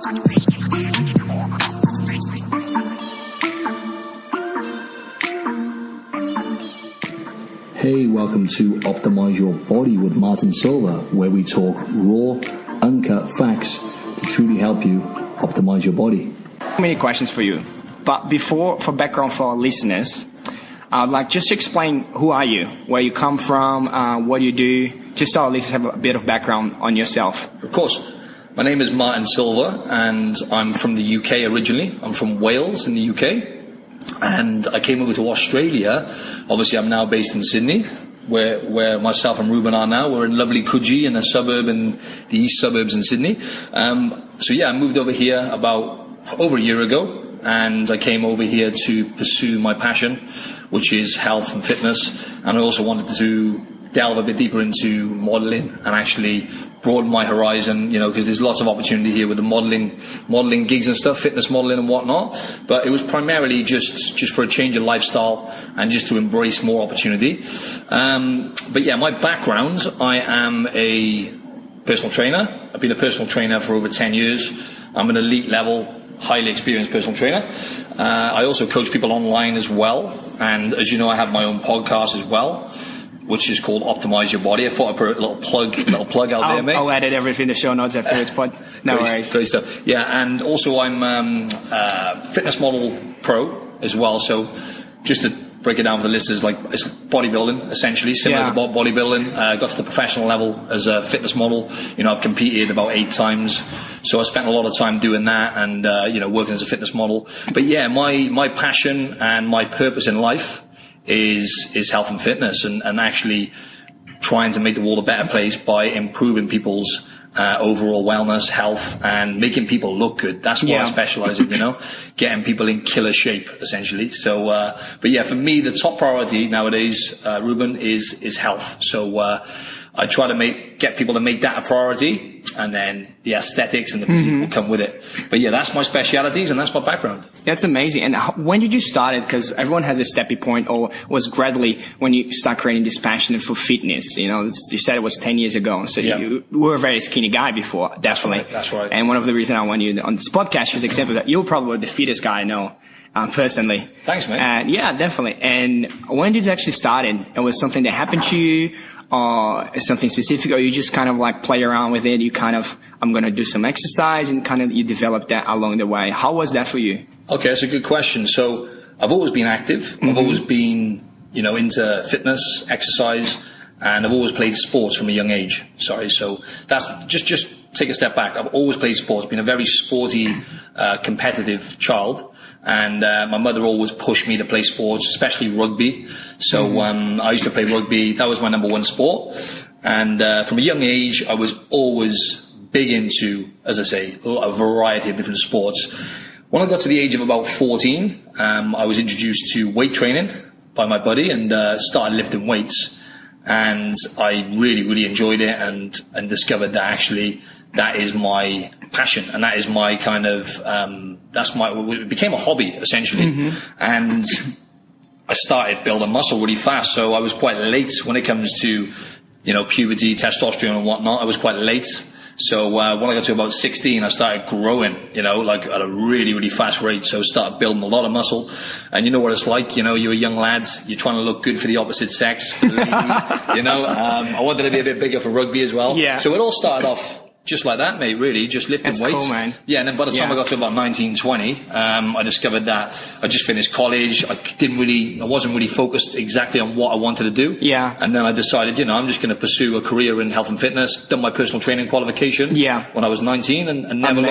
Hey, welcome to Optimize Your Body with Martin Silva, where we talk raw, uncut facts to truly help you optimize your body. Many questions for you, but before, for background for our listeners, I'd like just to explain who are you, where you come from, what you do, just so our listeners have a bit of background on yourself. Of course. My name is Martin Silva, and I'm from the UK originally. I'm from Wales in the UK. And I came over to Australia. Obviously, I'm now based in Sydney, where myself and Ruben are now. We're in lovely Coogee, in a suburb in the east suburbs in Sydney. I moved over here about over a year ago, and I came over here to pursue my passion, which is health and fitness. And I also wanted to delve a bit deeper into modeling and actually broaden my horizon, because there's lots of opportunity here with the modeling gigs and stuff, fitness modeling and whatnot. But it was primarily just for a change of lifestyle and just to embrace more opportunity. My background, I am a personal trainer. I've been a personal trainer for over 10 years. I'm an elite level, highly experienced personal trainer. I also coach people online as well. And as you know, I have my own podcast as well, which is called Optimize Your Body. I thought I'd put a little plug out there, mate. I'll edit everything in the show notes after this pod. No worries. Great stuff. Yeah, and also I'm fitness model pro as well. So just to break it down for the listeners, like it's bodybuilding, essentially, similar to bodybuilding. Got to the professional level as a fitness model. I've competed about 8 times. So I spent a lot of time doing that and, working as a fitness model. But yeah, my passion and my purpose in life is health and fitness, and actually trying to make the world a better place by improving people's overall wellness, health, and making people look good. That's what I specialize in, getting people in killer shape, essentially. So, for me, the top priority nowadays, Ruben, is health. So, I try to get people to make that a priority, and then the aesthetics and the physique will come with it. But yeah, that's my specialities and that's my background. That's amazing. And when did you start it? Because everyone has a stepping point, or was gradually when you start creating this passion for fitness. You said it was 10 years ago. So you were a very skinny guy before, definitely. That's right. And one of the reasons I want you on this podcast was example that you're probably the fittest guy I know. Personally. Thanks, mate. Yeah, definitely. And when did it actually start? And was something that happened to you, or something specific, or you just kind of like play around with it? You kind of, I'm going to do some exercise, and kind of you develop that along the way. How was that for you? Okay, that's a good question. So I've always been active. I've always been, into fitness, exercise, and I've always played sports from a young age. So that's just take a step back. I've always played sports, been a very sporty, competitive child. And my mother always pushed me to play sports, especially rugby. So I used to play rugby. That was my number one sport. And from a young age, I was always big into, as I say, a variety of different sports. When I got to the age of about 14, I was introduced to weight training by my buddy and started lifting weights. And I really, really enjoyed it and discovered that actually that is my passion, and that is my kind of, it became a hobby, essentially. And I started building muscle really fast. So I was quite late when it comes to, puberty, testosterone and whatnot. I was quite late. So when I got to about 16, I started growing, like at a really, really fast rate. So I started building a lot of muscle. And you know what it's like, you're a young lad, you're trying to look good for the opposite sex, for the ladies, I wanted to be a bit bigger for rugby as well. Yeah. So it all started off just like that, mate, really, just lifting weights. That's cool, man. Yeah, and then by the time I got to about 19, 20, I discovered that I just finished college. I wasn't really focused exactly on what I wanted to do. Yeah. And then I decided, I'm just going to pursue a career in health and fitness, done my personal training qualification when I was 19 and never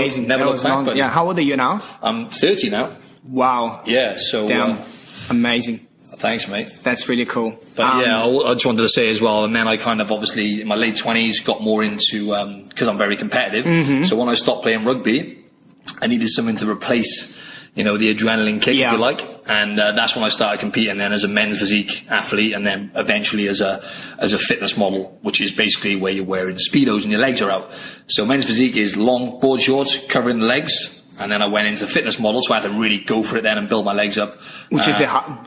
looked back. But yeah, how old are you now? I'm 30 now. Wow. Yeah, so... Damn. Amazing. Thanks, mate. That's really cool. But I just wanted to say as well, and then I kind of obviously in my late 20s got more into, because I'm very competitive. So when I stopped playing rugby, I needed something to replace, the adrenaline kick, if you like. And that's when I started competing then as a men's physique athlete, and then eventually as a fitness model, which is basically where you're wearing Speedos and your legs are out. So men's physique is long board shorts covering the legs. And then I went into fitness model, so I had to really go for it then and build my legs up. Which is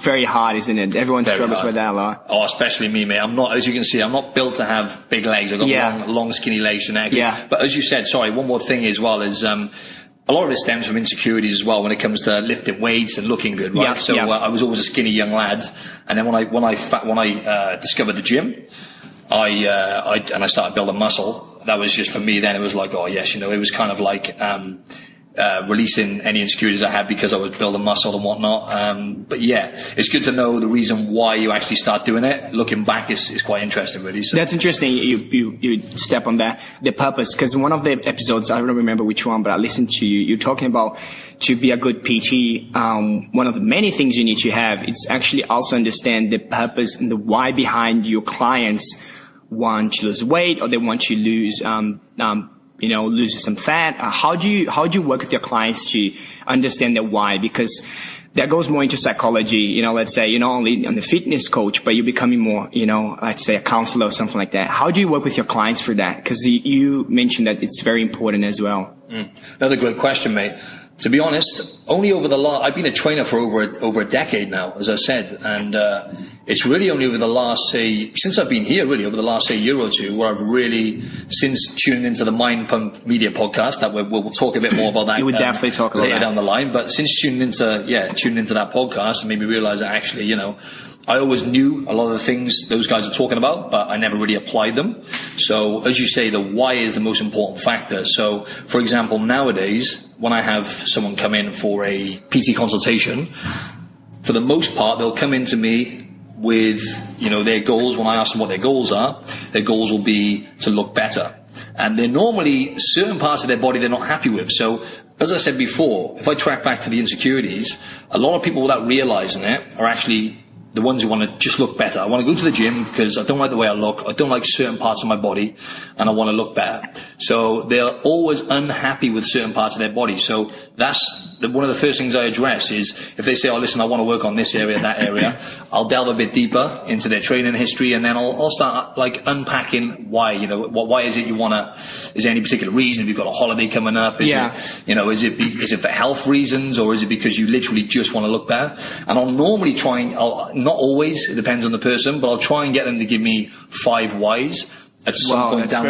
very hard, isn't it? Everyone struggles with that a lot. Oh, especially me, mate. I'm not, as you can see, I'm not built to have big legs. I've got long, skinny legs genetically. Yeah. But as you said, sorry, one more thing as well is, a lot of it stems from insecurities as well when it comes to lifting weights and looking good, right? I was always a skinny young lad, and then when I discovered the gym, I started building muscle. That was just for me. Then it was like, oh yes, it was kind of like releasing any insecurities I had because I was building muscle and whatnot. But yeah, it's good to know the reason why you actually start doing it. Looking back is quite interesting, really. So. That's interesting. You step on that, the purpose, because one of the episodes, I don't remember which one, but I listened to you. You're talking about to be a good PT. One of the many things you need to have, it's actually also understand the purpose and the why behind your clients want to lose weight or they want to lose, lose some fat. How do you work with your clients to understand their why? Because that goes more into psychology. Let's say you're not only on the fitness coach, but you're becoming more, let's say a counselor or something like that. How do you work with your clients for that? Because you mentioned that it's very important as well. Another great question, mate. To be honest, only over I've been a trainer for over a decade now, as I said, and it's really only over the last, since I've been here, really over the last year or two, where I've really, since tuning into the Mind Pump Media podcast, that we'll talk a bit more about that. You would definitely talk about later that down the line. But since tuning into that podcast, and made me realize that actually, I always knew a lot of the things those guys are talking about, but I never really applied them. So, as you say, the why is the most important factor. So, for example, nowadays, when I have someone come in for a PT consultation, for the most part, they'll come into me with, their goals. When I ask them what their goals are, their goals will be to look better. And they're normally certain parts of their body they're not happy with. So, as I said before, if I track back to the insecurities, a lot of people without realizing it are actually the ones who want to just look better. I want to go to the gym because I don't like the way I look. I don't like certain parts of my body and I want to look better. So they're always unhappy with certain parts of their body. So that's one of the first things I address is if they say, oh, listen, I want to work on this area, that area, I'll delve a bit deeper into their training history and then I'll start like unpacking why, why is it you want to, is there any particular reason? Have you got a holiday coming up? Is it for health reasons or is it because you literally just want to look better? And I'll normally not always, it depends on the person, but I'll try and get them to give me 5 whys at some point down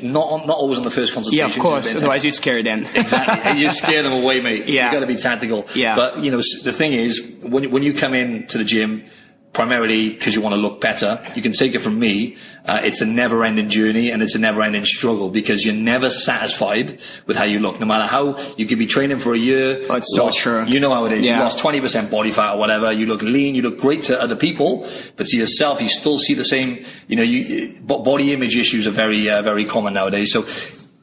not always on the first consultation. Yeah, of course, otherwise you scare them. Exactly, you scare them away, mate. Yeah. You've got to be tactical. Yeah. But, the thing is, when you come in to the gym, primarily because you want to look better, you can take it from me, it's a never-ending journey and it's a never-ending struggle because you're never satisfied with how you look. No matter how you could be training for a year. Oh, it's so true. You know how it is. Yeah. You lost 20% body fat or whatever. You look lean. You look great to other people, but to yourself, you still see the same. Body image issues are very, very common nowadays. So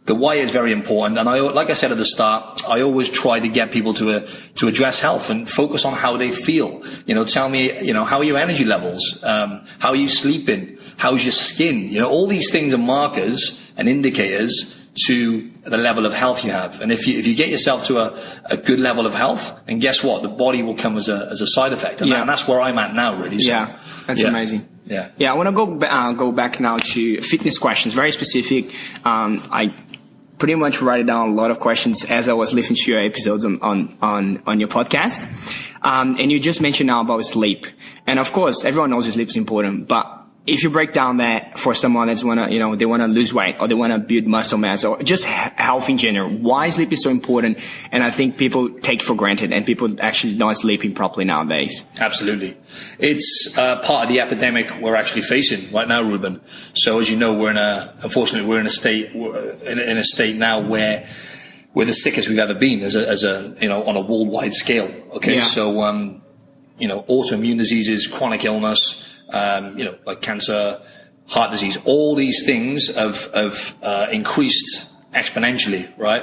the why is very important. And like I said at the start, I always try to get people to address health and focus on how they feel. Tell me, how are your energy levels? How are you sleeping? How's your skin? All these things are markers and indicators to the level of health you have. And if you get yourself to a good level of health, and guess what? The body will come as a side effect. And that's where I'm at now, really. So, that's amazing. Yeah. Yeah. I want to go back now to fitness questions, very specific. I pretty much write down a lot of questions as I was listening to your episodes on your podcast. And you just mentioned now about sleep. And of course, everyone knows sleep is important, but if you break down that for someone that's they want to lose weight or they want to build muscle mass or just health in general, why sleep is so important? And I think people take for granted and people actually not sleeping properly nowadays. Absolutely. It's part of the epidemic we're actually facing right now, Ruben. So as you know, unfortunately, we're in a state now where we're the sickest we've ever been as a on a worldwide scale. Okay. Yeah. So, autoimmune diseases, chronic illness, like cancer, heart disease, all these things have increased exponentially, right?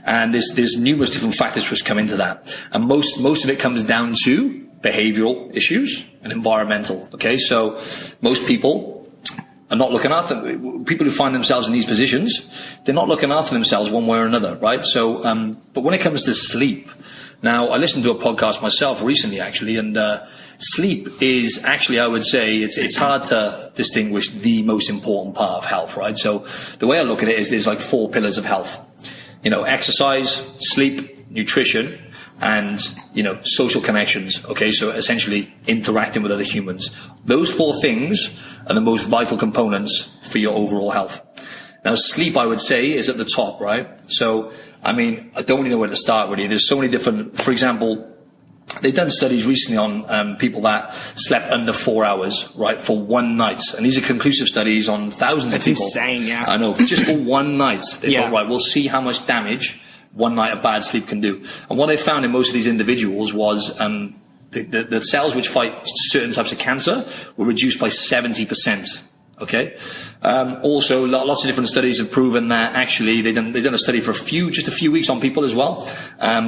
And there's numerous different factors which come into that. And most of it comes down to behavioral issues and environmental. Okay. So most people are not looking after people who find themselves in these positions. They're not looking after themselves one way or another, right? So, but when it comes to sleep, now I listened to a podcast myself recently, actually, and sleep is actually, I would say, it's hard to distinguish the most important part of health, right? So the way I look at it is there's like 4 pillars of health. Exercise, sleep, nutrition, and, social connections. Okay. So essentially interacting with other humans. Those 4 things are the most vital components for your overall health. Now, sleep, I would say, is at the top, right? So I mean, I don't really know where to start, really. There's so many different, for example, they've done studies recently on people that slept under 4 hours, right, for one night. And these are conclusive studies on thousands of people. That's insane, yeah. I know, just for one night. They thought, right, we'll see how much damage one night of bad sleep can do. And what they found in most of these individuals was the cells which fight certain types of cancer were reduced by 70%. Okay. Also, lots of different studies have proven that actually they've done a study for just a few weeks on people as well,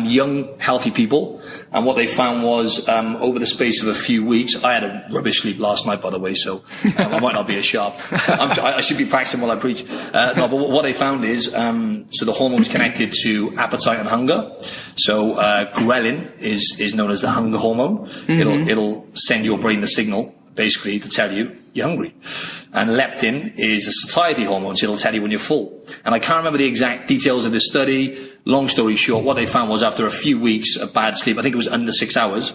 young, healthy people. And what they found was, over the space of a few weeks, I had a rubbish sleep last night, by the way, so I might not be as sharp. I should be practicing while I preach. No, but what they found is, so the hormone's connected to appetite and hunger. So, ghrelin is known as the hunger hormone. Mm-hmm. It'll send your brain the signal, basically, to tell you you're hungry. And leptin is a satiety hormone, so it'll tell you when you're full. And I can't remember the exact details of this study. Long story short, what they found was after a few weeks of bad sleep, I think it was under 6 hours,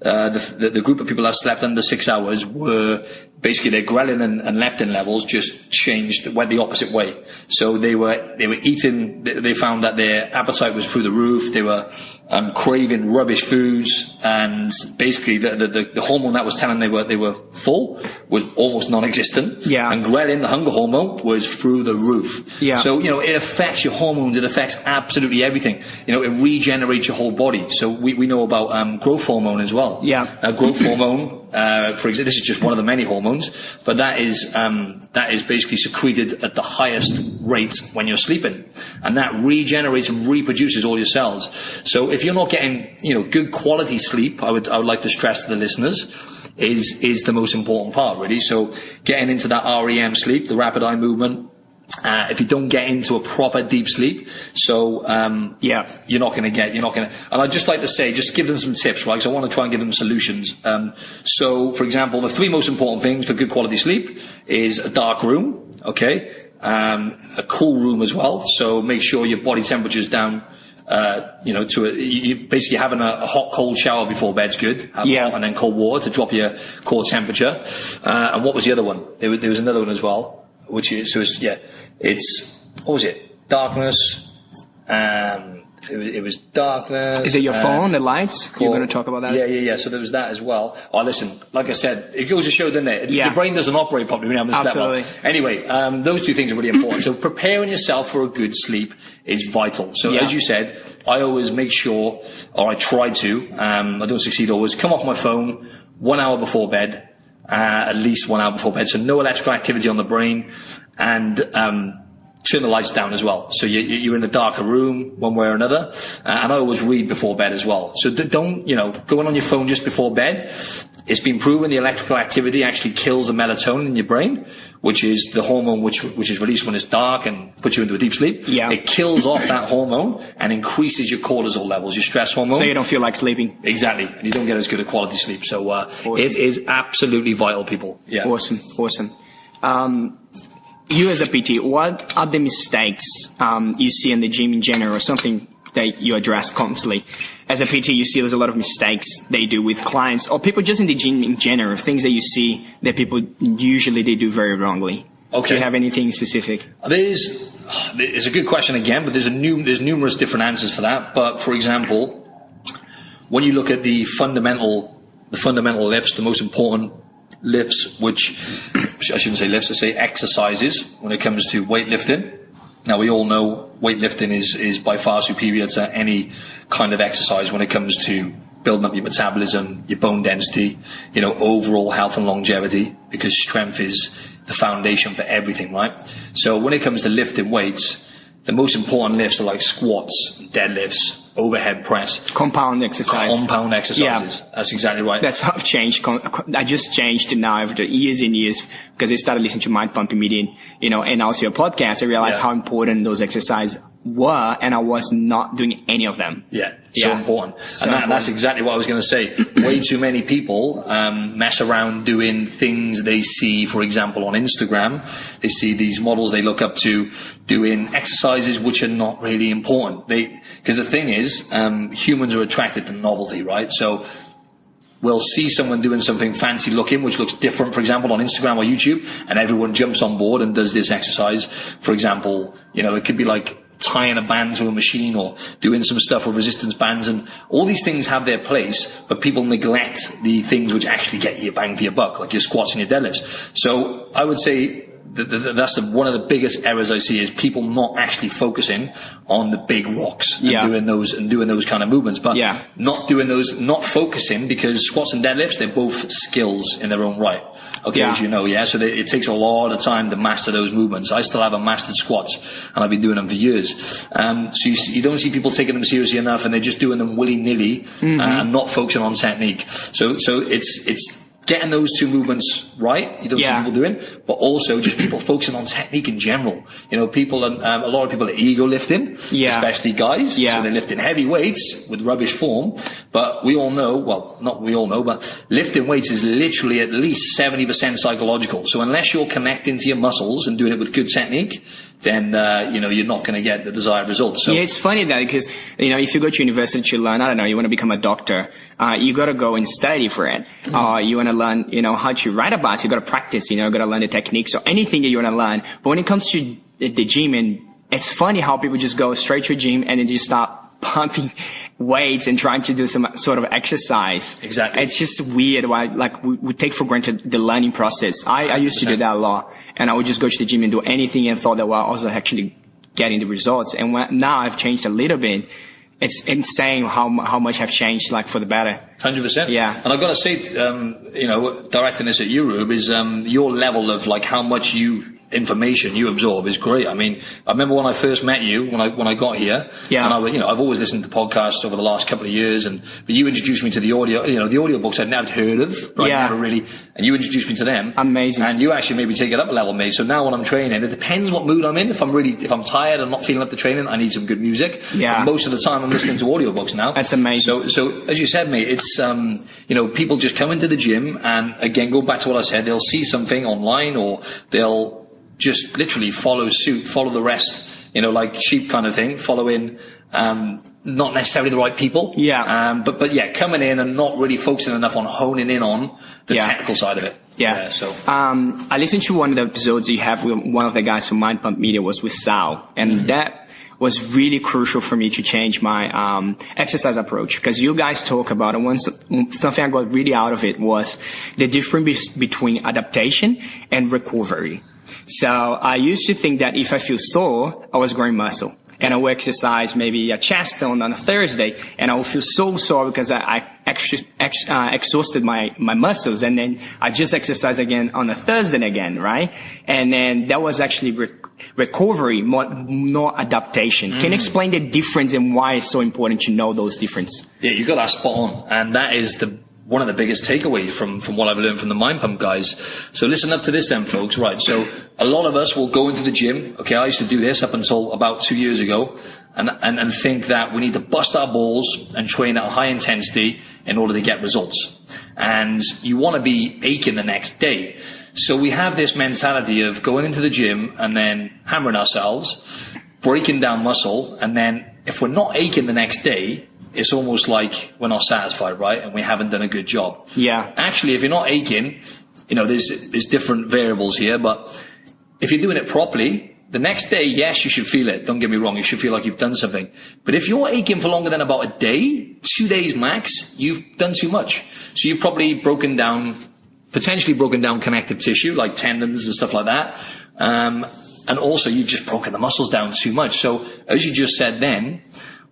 the group of people that slept under 6 hours were basically their ghrelin and leptin levels just changed, went the opposite way. So they were eating, they found that their appetite was through the roof, they were craving rubbish foods, and basically the hormone that was telling they were full was almost non-existent. Yeah. And ghrelin, the hunger hormone, was through the roof. Yeah. So, it affects your hormones, it affects absolutely everything. It regenerates your whole body. So we know about growth hormone as well. Yeah. Growth hormone, for example, this is just one of the many hormones, but that is basically secreted at the highest rate when you're sleeping, and that regenerates and reproduces all your cells. So if you're not getting, good quality sleep, I would like to stress to the listeners, is the most important part, really. So getting into that REM sleep, the rapid eye movement. If you don't get into a proper deep sleep, so you're not going to. And I'd just like to say, just give them some tips, right? Because I want to try and give them solutions. So, for example, the 3 most important things for good quality sleep is a dark room, okay, a cool room as well. So make sure your body temperature's down. You basically having a hot, cold shower before bed's good. Hot and then cold water to drop your core temperature. And what was the other one? There was another one as well. What was it? Darkness. It was darkness. Is it your phone, the lights? You're going to talk about that? Yeah. So there was that as well. Oh, listen, like I said, it goes to show, doesn't it? Yeah. Your brain doesn't operate properly when you have this level. Anyway, those 2 things are really important. So preparing yourself for a good sleep is vital. So as you said, I always make sure, or I try to, I don't succeed always, come off my phone 1 hour before bed. At least 1 hour before bed, so no electrical activity on the brain, and turn the lights down as well. So you're in a darker room, one way or another. And I always read before bed as well. So don't, going on your phone just before bed. It's been proven the electrical activity actually kills the melatonin in your brain, which is the hormone which is released when it's dark and puts you into a deep sleep. Yeah. It kills off that hormone and increases your cortisol levels, your stress hormone. So you don't feel like sleeping. Exactly. And you don't get as good a quality sleep. So, awesome. It is absolutely vital, people. Yeah. Awesome. You as a PT, what are the mistakes, you see in the gym in general, or something that you address constantly? As a PT, you see there's a lot of mistakes they do with clients or people just in the gym in general, things that you see that people usually they do very wrongly. Okay. Do you have anything specific? It's a good question again, but there's numerous different answers for that. But for example, when you look at the fundamental lifts, the most important lifts, which I shouldn't say lifts, I say exercises when it comes to weightlifting. Now, we all know weightlifting is by far superior to any kind of exercise when it comes to building up your metabolism, your bone density, overall health and longevity, because strength is the foundation for everything, right? So when it comes to lifting weights, the most important lifts are like squats, deadlifts, overhead press. Compound exercises. Yeah. That's exactly right. That's how I've changed. I just changed it now after years and years because I started listening to Mind Pumping Meeting, and also your podcast. I realized how important those exercises were, and I was not doing any of them. Yeah. So important. That's exactly what I was going to say. Way too many people mess around doing things they see, for example, on Instagram. They see these models they look up to doing exercises which are not really important. Because the thing is, humans are attracted to novelty, right? So we'll see someone doing something fancy looking, which looks different, for example, on Instagram or YouTube, and everyone jumps on board and does this exercise. For example, it could be like tying a band to a machine or doing some stuff with resistance bands, and all these things have their place, but people neglect the things which actually get you a bang for your buck, like your squats and your deadlifts. So I would say that's one of the biggest errors I see, is people not actually focusing on the big rocks and doing those kind of movements, but not focusing, because squats and deadlifts, they're both skills in their own right. Okay, as you know, so it takes a lot of time to master those movements. I still haven't mastered squats, and I've been doing them for years. So you don't see people taking them seriously enough, and they're just doing them willy-nilly and not focusing on technique. So it's getting those two movements right, you don't see people doing, but also just people focusing on technique in general. You know, people, a lot of people are ego lifting, especially guys. So they're lifting heavy weights with rubbish form. But we all know, well, not we all know, but lifting weights is literally at least 70% psychological. So unless you're connecting to your muscles and doing it with good technique, then, you're not going to get the desired results. So, it's funny that, because, if you go to university to learn, I don't know, you want to become a doctor, you got to go and study for it. You want to learn, how to ride a bike, you got to practice, you got to learn the techniques or anything that you want to learn. But when it comes to the gym, and it's funny how people just go straight to a gym and then just start pumping weights and trying to do some sort of exercise. Exactly. It's just weird why, we take for granted the learning process. I used to do that a lot, and I would just go to the gym and do anything and thought that, I was actually getting the results. And now I've changed a little bit. It's insane how much I've changed, for the better. 100%. Yeah. And I've got to say, directing this at you, Rube, is your level of how much information you absorb is great. I mean, I remember when I first met you, when I got here, and I've always listened to podcasts over the last couple of years, but you introduced me to the audio, the audiobooks I'd never heard of, right? Never really, and you introduced me to them. Amazing. And you actually made me take it up a level, mate. So now when I'm training, it depends what mood I'm in. If I'm tired and not feeling up to training, I need some good music. Yeah. But most of the time I'm listening to audiobooks now. That's amazing. So as you said, mate, it's, people just come into the gym and, again, go back to what I said, they'll see something online, or they'll just literally follow suit, follow the rest, like sheep kind of thing, following, not necessarily the right people. But coming in and not really focusing enough on honing in on the technical side of it. I listened to one of the episodes you have with one of the guys from Mind Pump Media, was with Sal, and that was really crucial for me to change my exercise approach, because you guys talk about it. Something I got really out of it was the difference between adaptation and recovery. So I used to think that if I feel sore, I was growing muscle. And I will exercise maybe a chest on a Thursday, and I will feel so sore because I exhausted my muscles, and then I just exercise again on a Thursday again, right? And then that was actually recovery, not adaptation. Can you explain the difference and why it's so important to know those differences? Yeah, you got that spot on, and that is one of the biggest takeaways from what I've learned from the Mind Pump guys. So listen up to this then, folks. Right, so a lot of us will go into the gym. Okay, I used to do this up until about 2 years ago, and think that we need to bust our balls and train at a high intensity in order to get results. And you want to be aching the next day. So we have this mentality of going into the gym and then hammering ourselves, breaking down muscle, and then if we're not aching the next day, it's almost like we're not satisfied, right? And we haven't done a good job. Yeah. Actually, if you're not aching, there's different variables here, but if you're doing it properly, the next day, yes, you should feel it. Don't get me wrong. You should feel like you've done something. But if you're aching for longer than about a day, 2 days max, you've done too much. So you've probably potentially broken down connective tissue, like tendons and stuff like that. And also you've just broken the muscles down too much. So as you just said then,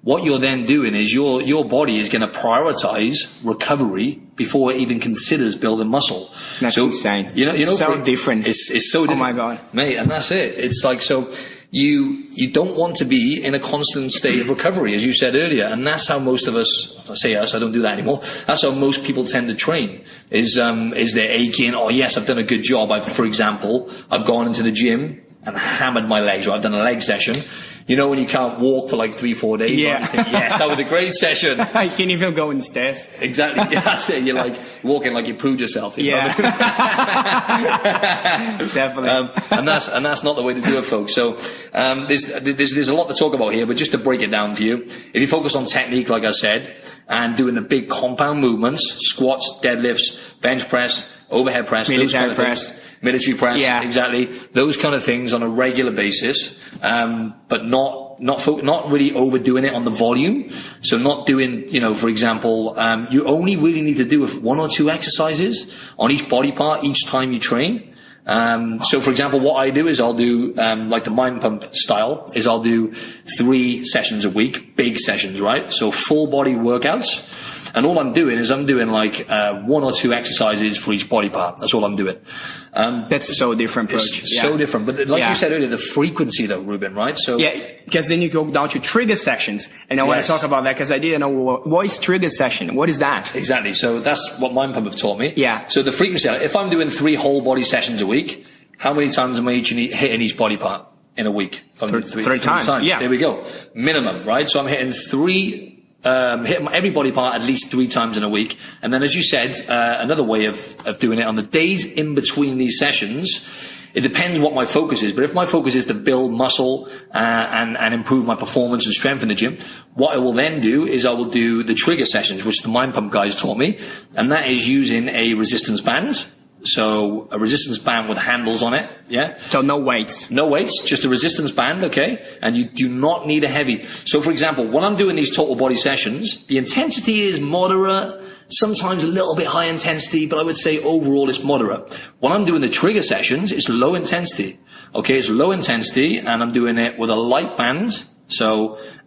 what you're then doing is your body is going to prioritize recovery before it even considers building muscle. That's insane. So different. It's so different. Oh my God. Mate, and that's it. It's like, so you don't want to be in a constant state of recovery, as you said earlier. And that's how most of us, if I say us, I don't do that anymore. That's how most people tend to train, is they're aching. Oh yes, I've done a good job. For example, I've gone into the gym and hammered my legs, or I've done a leg session. When you can't walk for like 3-4 days, yeah. Right? You think, yes, that was a great session. I can't even go in stairs. Exactly. Yeah, that's it. You're like walking like you pooed yourself. Yeah. Definitely. And that's not the way to do it, folks. So there's a lot to talk about here, but just to break it down for you, if you focus on technique, like I said, and doing the big compound movements, squats, deadlifts, bench press, overhead press, military press. Military press, yeah. Exactly. Those kind of things on a regular basis, but not not really overdoing it on the volume. So not doing, for example, you only really need to do 1 or 2 exercises on each body part each time you train. So for example, what I do is I'll do, like the mind pump style is I'll do 3 sessions a week, big sessions, right? So full body workouts. And all I'm doing is I'm doing like 1 or 2 exercises for each body part. That's all I'm doing. That's so different approach. It's so different. But like you said earlier, the frequency though, Ruben, right? So because then you go down to trigger sessions. And I want to talk about that because I didn't know what is trigger session. What is that? Exactly. So that's what Mind Pump have taught me. Yeah. So the frequency, if I'm doing 3 whole body sessions a week, how many times am I hitting each body part in a week? If I'm doing 3 times. Yeah. There we go. Minimum, right? So I'm hitting hitting every body part at least 3 times in a week. And then as you said, another way of doing it on the days in between these sessions, it depends what my focus is. But if my focus is to build muscle, and improve my performance and strength in the gym, what I will then do is I will do the trigger sessions, which the Mind Pump guys taught me. And that is using a resistance band. So a resistance band with handles on it, yeah? So no weights. No weights, just a resistance band, okay? And you do not need a heavy. So for example, when I'm doing these total body sessions, the intensity is moderate, sometimes a little bit high intensity, but I would say overall it's moderate. When I'm doing the trigger sessions, it's low intensity. Okay, it's low intensity, and I'm doing it with a light band.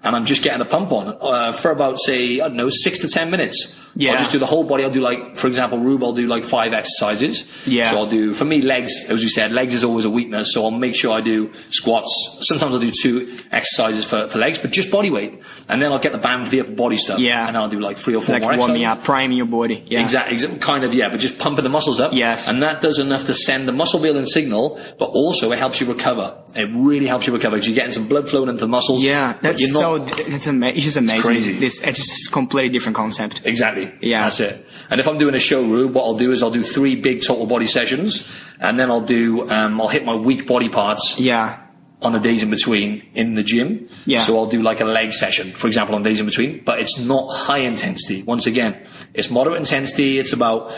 And I'm just getting a pump on, for about, say, 6 to 10 minutes. Yeah. I'll just do the whole body. I'll do like, for example, Ruben, I'll do like 5 exercises. Yeah. So I'll do, for me, legs, as we said, legs is always a weakness. So I'll make sure I do squats. Sometimes I'll do 2 exercises for legs, but just body weight. And then I'll get the band for the upper body stuff. Yeah. And then I'll do like 3 or 4 more exercises. Like warming up, priming your body. Yeah. Exactly. Kind of, yeah, but just pumping the muscles up. Yes. And that does enough to send the muscle building signal, but also it helps you recover. It really helps you recover because you're getting some blood flowing into the muscles. Yeah. That's it's just amazing. It's crazy. It's just a completely different concept. Exactly. Yeah. That's it. And if I'm doing a show, Rube, what I'll do is I'll do 3 big total body sessions, and then I'll hit my weak body parts. Yeah. On the days in between in the gym. Yeah. So I'll do like a leg session, for example, on days in between, but it's not high intensity. Once again, it's moderate intensity. It's about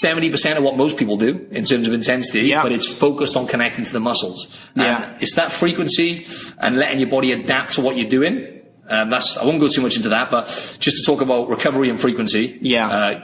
70% of what most people do in terms of intensity, but it's focused on connecting to the muscles. And it's that frequency and letting your body adapt to what you're doing. I won't go too much into that, but just to talk about recovery and frequency,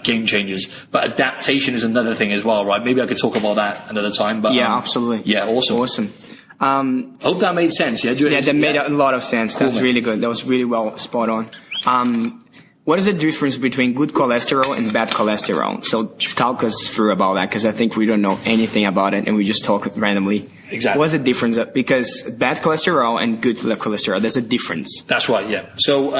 game changers. But adaptation is another thing as well, right? Maybe I could talk about that another time. But absolutely. Yeah, awesome. I hope that made sense. Yeah, that made a lot of sense. Cool, That's really good. That was really well spot on. What is the difference between good cholesterol and bad cholesterol? So talk us through about that, because I think we don't know anything about it and we just talk randomly. Exactly. What's the difference? Because bad cholesterol and good cholesterol, there's a difference. That's right, yeah. So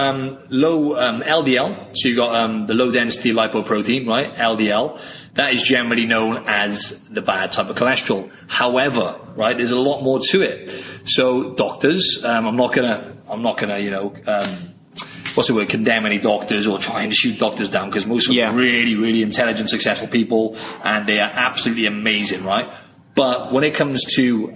low LDL, so you got the low density lipoprotein, right? LDL. That is generally known as the bad type of cholesterol. However, right, there's a lot more to it. So doctors, I'm not gonna, condemn any doctors or trying to shoot doctors down, because most of them are really, really intelligent, successful people, and they are absolutely amazing, right? But when it comes to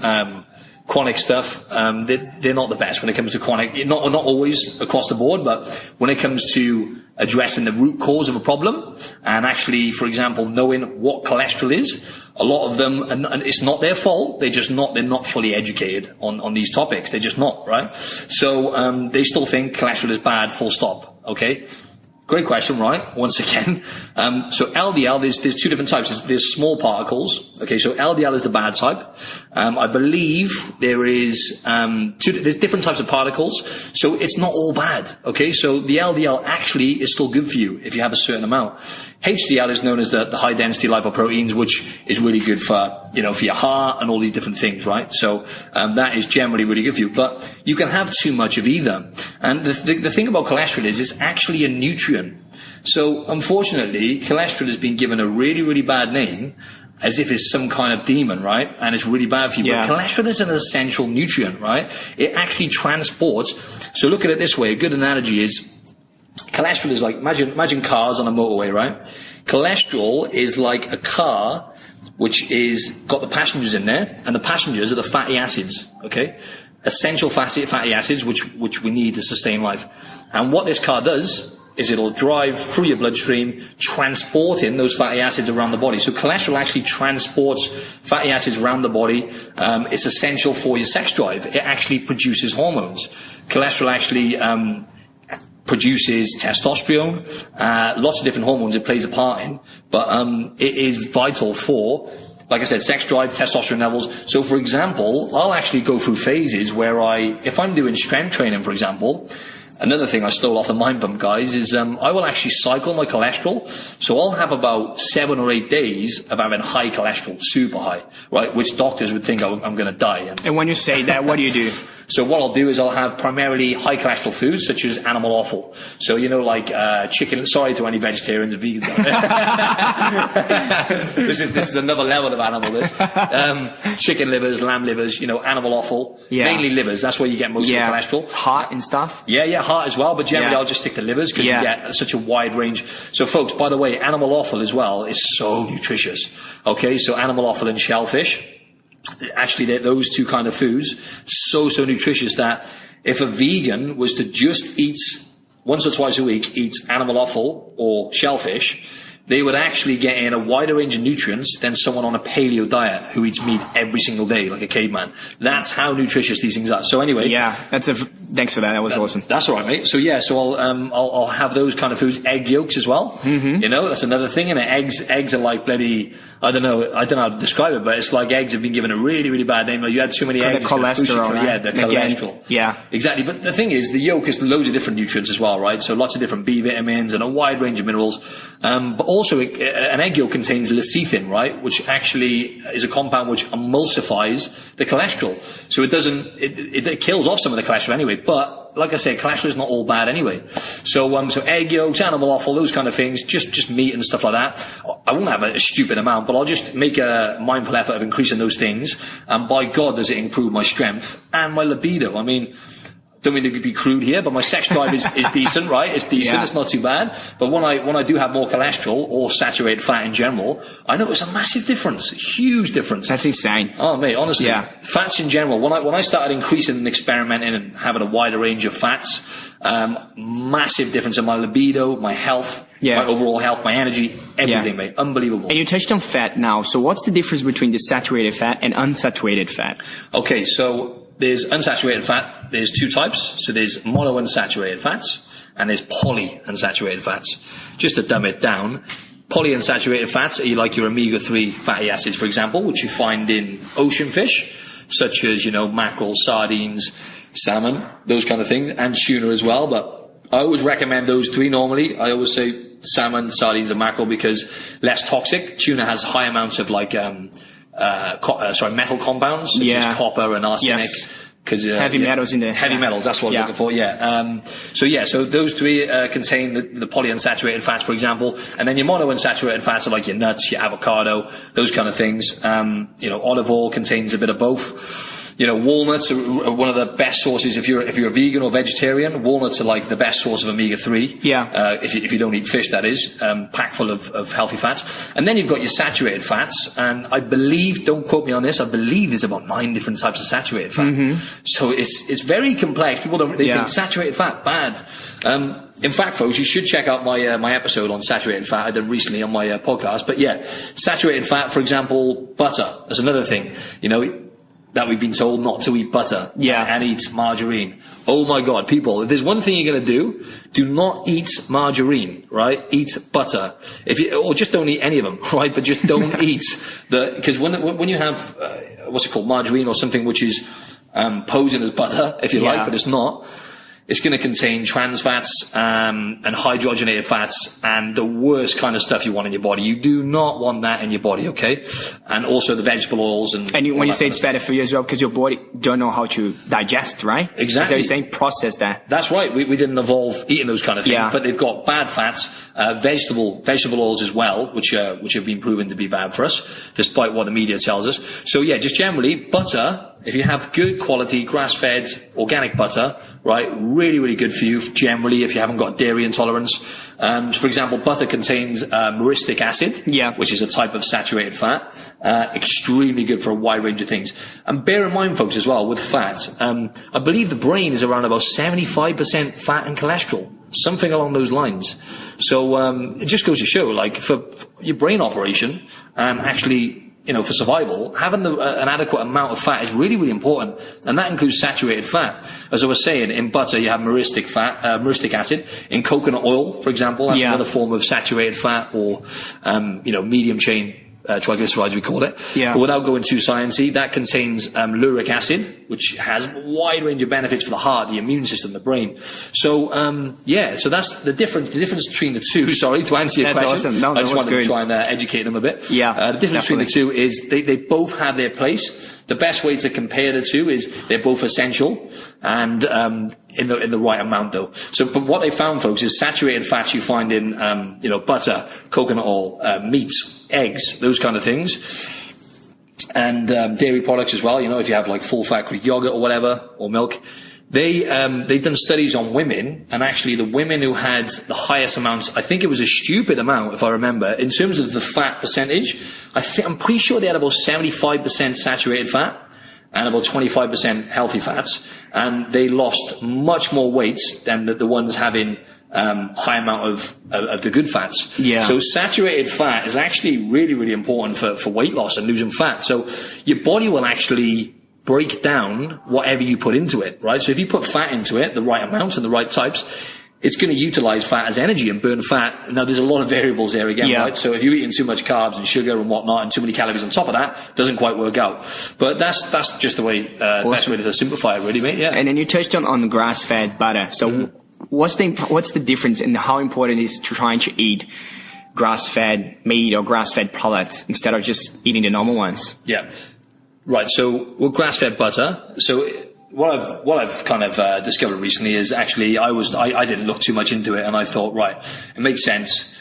chronic stuff, they're not the best when it comes to chronic. Not always across the board, but when it comes to addressing the root cause of a problem and actually, for example, knowing what cholesterol is, a lot of them, and it's not their fault, they're not fully educated on these topics. They're just not, right? So they still think cholesterol is bad, full stop. Okay? Great question, right? Once again. So LDL, there's 2 different types. There's small particles. Okay, so LDL is the bad type. I believe there's different types of particles. So it's not all bad. Okay, so the LDL actually is still good for you if you have a certain amount. HDL is known as the high density lipoproteins, which is really good for your heart and all these different things, right? So, that is generally really good for you, but you can have too much of either. And the thing about cholesterol is it's actually a nutrient. So unfortunately, cholesterol has been given a really, really bad name, as if it's some kind of demon, right? And it's really bad for you. Yeah. But cholesterol is an essential nutrient, right? It actually transports. So look at it this way. A good analogy is cholesterol is like, imagine cars on a motorway, right? Cholesterol is like a car which is got the passengers in there, and the passengers are the fatty acids, okay? Essential fatty acids which we need to sustain life. And what this car does is it'll drive through your bloodstream, transporting those fatty acids around the body. So cholesterol actually transports fatty acids around the body. It's essential for your sex drive. It actually produces hormones. Cholesterol actually produces testosterone, lots of different hormones it plays a part in, but it is vital for, like I said, sex drive, testosterone levels. So for example, I'll actually go through phases where if I'm doing strength training, for example, another thing I stole off the Mind Pump guys is I will actually cycle my cholesterol. So I'll have about 7 or 8 days of having high cholesterol, super high, right? Which doctors would think I'm going to die. And when you say that, what do you do? So what I'll do is I'll have primarily high cholesterol foods such as animal offal. So, like chicken. Sorry to any vegetarians and vegans out there. This is another level of animal, this. Chicken livers, lamb livers, animal offal. Yeah. Mainly livers. That's where you get most of the cholesterol. Heart and stuff? Yeah, heart as well. But generally I'll just stick to livers because you get such a wide range. So folks, by the way, animal offal as well is so nutritious. Okay, so animal offal and shellfish. Actually, those two kind of foods, so nutritious that if a vegan was to just eat once or twice a week, eat animal offal or shellfish, they would actually get in a wider range of nutrients than someone on a paleo diet who eats meat every single day like a caveman. That's how nutritious these things are. So anyway, thanks for that. That was awesome. That's all right, mate. So so I'll have those kind of foods. Egg yolks as well. Mm-hmm. That's another thing. And eggs are like bloody. I don't know how to describe it, but it's like eggs have been given a really, really bad name. You had too many eggs. The cholesterol. The cholesterol. Yeah. Exactly. But the thing is, the yolk has loads of different nutrients as well, right? So lots of different B vitamins and a wide range of minerals. But also, an egg yolk contains lecithin, right? Which actually is a compound which emulsifies the cholesterol. So it kills off some of the cholesterol anyway. But like I said, cholesterol is not all bad anyway. So egg yolks, animal offal, those kind of things, just meat and stuff like that. I won't have a stupid amount, but I'll just make a mindful effort of increasing those things. And by God, does it improve my strength and my libido. I mean, don't mean to be crude here, but my sex drive is decent, right? It's decent. Yeah. It's not too bad. But when I do have more cholesterol or saturated fat in general, I notice a massive difference, a huge difference. That's insane. Oh, mate, honestly. Yeah. Fats in general. When I started increasing and experimenting and having a wider range of fats, massive difference in my libido, my health, my overall health, my energy, everything, mate. Unbelievable. And you touched on fat now. So what's the difference between the saturated fat and unsaturated fat? Okay, so there's unsaturated fat. There's two types. So there's monounsaturated fats and there's polyunsaturated fats. Just to dumb it down, polyunsaturated fats are like your omega-3 fatty acids, for example, which you find in ocean fish, such as, mackerel, sardines, salmon, those kind of things, and tuna as well. But I always recommend those three normally. I always say salmon, sardines, and mackerel because less toxic. Tuna has high amounts of metal compounds such as copper and arsenic. Yes. Heavy metals in there. Heavy metals, that's what I'm looking for, So those three contain the polyunsaturated fats, for example. And then your monounsaturated fats are like your nuts, your avocado, those kind of things. Olive oil contains a bit of both. Walnuts are one of the best sources if you're a vegan or vegetarian. Walnuts are like the best source of omega-3. Yeah. If you don't eat fish, that is, packed full of healthy fats. And then you've got your saturated fats, and I believe, don't quote me on this, I believe there's about 9 different types of saturated fat. Mm-hmm. So it's very complex. People think saturated fat bad. In fact, folks, you should check out my episode on saturated fat I done recently on my podcast. But saturated fat, for example, butter. That's another thing. That we've been told not to eat butter and eat margarine. Oh my God, people, if there's one thing you're going to do not eat margarine, right? Eat butter. Or just don't eat any of them, right? But just don't eat because when you have, margarine or something which is, posing as butter, if you like, but it's not. It's going to contain trans fats and hydrogenated fats and the worst kind of stuff you want in your body. You do not want that in your body, okay? And also the vegetable oils and when you say it's better for you as well, because your body don't know how to digest, right? Exactly. So you're saying process that. That's right. We didn't evolve eating those kind of things, but they've got bad fats, vegetable oils as well, which have been proven to be bad for us, despite what the media tells us. So just generally butter. If you have good quality grass-fed organic butter, right, really, really good for you generally if you haven't got dairy intolerance. For example, butter contains myristic acid, which is a type of saturated fat, extremely good for a wide range of things. And bear in mind, folks, as well, with fat, I believe the brain is around about 75% fat and cholesterol. something along those lines. So it just goes to show, like, for your brain operation and actually, for survival, having an adequate amount of fat is really, really important. And that includes saturated fat. As I was saying, in butter, you have myristic acid. In coconut oil, for example, that's another form of saturated fat, or, medium chain triglycerides, we call it. Yeah. But without going too sciencey, that contains lauric acid, which has a wide range of benefits for the heart, the immune system, the brain. So, so that's the difference between the two. Sorry, to answer your question. Awesome. No, I just wanted good. to try and educate them a bit. Yeah. The difference between the two is they both have their place. The best way to compare the two is they're both essential, and in the right amount, though. So, but what they found, folks, is saturated fats you find in butter, coconut oil, meat, eggs, those kind of things, and dairy products as well. If you have like full fat Greek yogurt or whatever, or milk. They've done studies on women, and actually the women who had the highest amounts, I think it was a stupid amount, if I remember, in terms of the fat percentage, I'm pretty sure they had about 75% saturated fat and about 25% healthy fats, and they lost much more weight than the ones having high amount of the good fats. Yeah. So saturated fat is actually really, really important for weight loss and losing fat. So your body will actually break down whatever you put into it, right? So if you put fat into it, the right amount and the right types, it's going to utilize fat as energy and burn fat. Now, there's a lot of variables there again, right? So if you're eating too much carbs and sugar and whatnot and too many calories on top of that, it doesn't quite work out. But that's just the way, best way to simplify it, really, mate. Yeah. And then you touched on grass-fed butter. So what's the difference in how important it is to trying to eat grass-fed meat or grass-fed products instead of just eating the normal ones? Yeah. Right. So with grass-fed butter, so what I've kind of discovered recently is actually I didn't look too much into it, and I thought, right, it makes sense.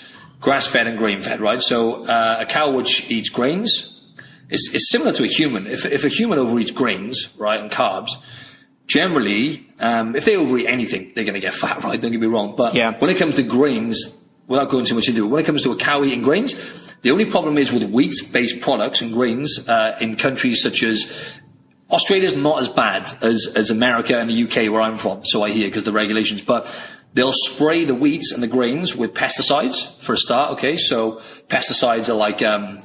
Grass-fed and grain-fed, right? So a cow which eats grains is similar to a human. If a human overeats grains, right, and carbs, generally, if they overeat anything, they're going to get fat, right? Don't get me wrong. But when it comes to grains, without going too much into it, when it comes to a cow eating grains, the only problem is with wheat-based products and grains in countries such as Australia's not as bad as America and the UK, where I'm from, so I hear, because the regulations. But they'll spray the wheats and the grains with pesticides for a start. Okay, so pesticides are like a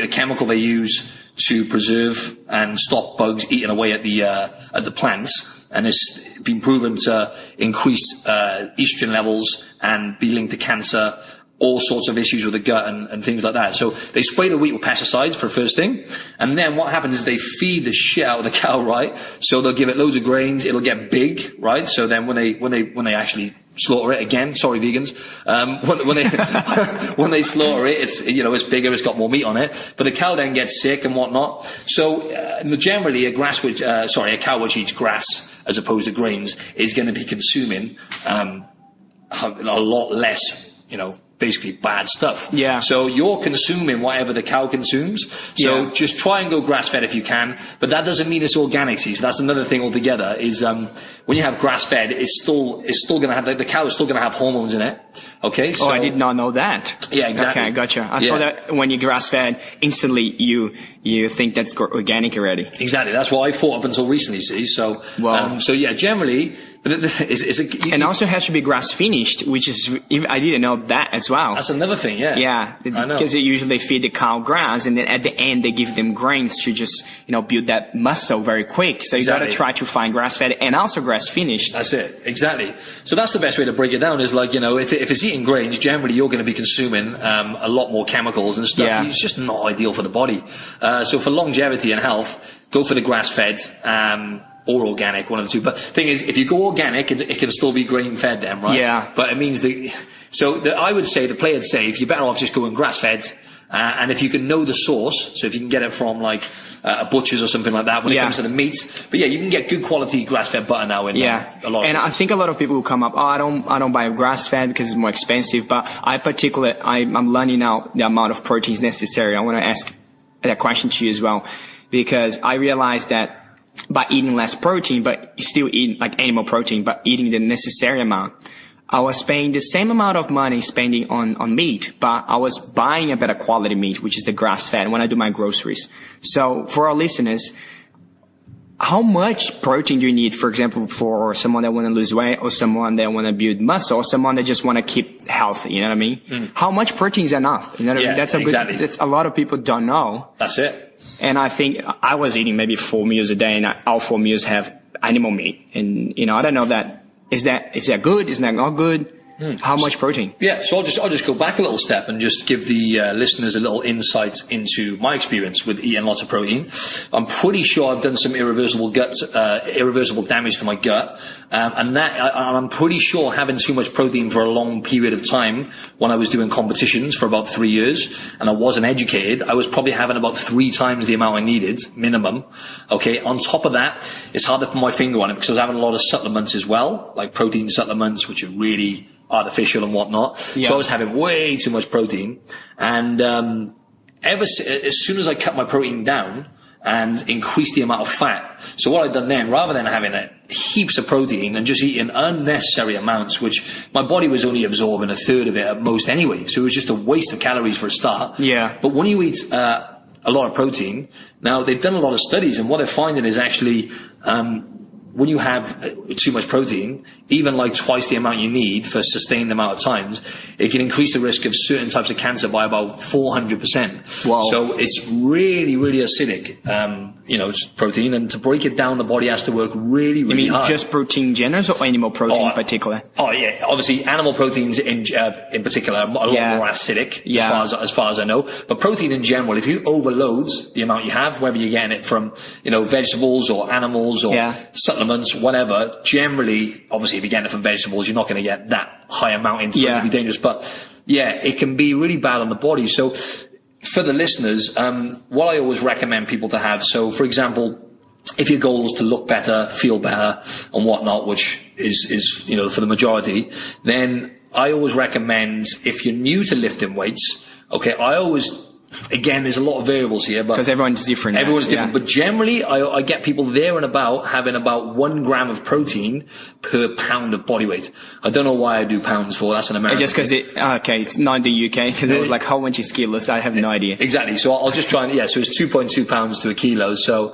chemical they use to preserve and stop bugs eating away at the plants. And it's been proven to increase estrogen levels and be linked to cancer, all sorts of issues with the gut and things like that. So they spray the wheat with pesticides for the first thing. And then what happens is they feed the shit out of the cow, right? So they'll give it loads of grains. It'll get big, right? So then when they actually slaughter it again, sorry, vegans, when they slaughter it, it's bigger, it's got more meat on it. But the cow then gets sick and whatnot. So generally a cow which eats grass as opposed to grains is going to be consuming a lot less, basically bad stuff. Yeah. So you're consuming whatever the cow consumes. So just try and go grass-fed if you can. But that doesn't mean it's organic. See, so that's another thing altogether. Is when you have grass-fed, it's still going to have the cow is still going to have hormones in it. Okay. So, I did not know that. Yeah, exactly. Okay, gotcha. I thought that when you grass-fed, instantly you think that's organic already. Exactly. That's what I thought up until recently. See, so generally. And also has to be grass finished, which is, I didn't know that as well. That's another thing, yeah. Yeah, because usually they feed the cow grass, and then at the end they give them grains to just, build that muscle very quick. So you gotta try to find grass fed and also grass finished. That's it, exactly. So that's the best way to break it down is like, if it's eating grains, generally you're going to be consuming a lot more chemicals and stuff. Yeah. It's just not ideal for the body. So for longevity and health, go for the grass fed. Or organic, one of the two. But the thing is, if you go organic, it can still be grain-fed then, right? Yeah. But it means I would say, to play it safe, you're better off just going grass-fed. And if you can know the source, so if you can get it from like a butcher's or something like that when it comes to the meat. But you can get good quality grass-fed butter now in a lot of places. I think a lot of people will come up, I don't buy grass-fed because it's more expensive. But I'm learning now the amount of proteins necessary. I want to ask that question to you as well, because I realized that by eating less protein, but still eating like animal protein, but eating the necessary amount, I was paying the same amount of money spending on meat, but I was buying a better quality meat, which is the grass-fed, when I do my groceries. So for our listeners, how much protein do you need, for example, for someone that want to lose weight or someone that want to build muscle or someone that just want to keep healthy? You know what I mean? How much protein is enough? You know what I mean? That's that's a lot of people don't know. That's it. And I think I was eating maybe 4 meals a day, and all 4 meals have animal meat. And, I don't know that, is that good? Is that not good? How much protein? Yeah, so I'll just go back a little step and just give the listeners a little insight into my experience with eating lots of protein. I'm pretty sure I've done some irreversible damage to my gut, and I'm pretty sure having too much protein for a long period of time when I was doing competitions for about 3 years and I wasn't educated, I was probably having about 3 times the amount I needed minimum. Okay, on top of that, it's hard to put my finger on it because I was having a lot of supplements as well, like protein supplements, which are really artificial and whatnot. Yeah. So I was having way too much protein. And as soon as I cut my protein down and increased the amount of fat, so what I'd done then, rather than having heaps of protein and just eating unnecessary amounts, which my body was only absorbing a third of it at most anyway, so it was just a waste of calories for a start. Yeah. But when you eat a lot of protein, now they've done a lot of studies, and what they're finding is actually when you have too much protein, even like twice the amount you need for a sustained amount of times, it can increase the risk of certain types of cancer by about 400%. Wow. So it's really, really acidic, it's protein. And to break it down, the body has to work really, really hard. Just protein generous or animal protein in particular? Oh, yeah. Obviously, animal proteins in particular are a lot more acidic as far as I know. But protein in general, if you overload the amount you have, whether you're getting it from, vegetables or animals or supplements, whatever, generally, obviously, if you're getting it from vegetables, you're not going to get that high amount into it. It would be dangerous. But it can be really bad on the body. So for the listeners, what I always recommend people to have, so for example, if your goal is to look better, feel better and whatnot, which is for the majority, then I always recommend, if you're new to lifting weights, again, there's a lot of variables here, but because everyone's different. Everyone's different, but generally, I get people there and about having about 1 gram of protein per pound of body weight. I don't know why I do pounds for. That's an American. Just because it's not in the UK. Because it was like, how much is kilos? I have no idea. Exactly. So I'll just try and so it's 2.2 pounds to a kilo. So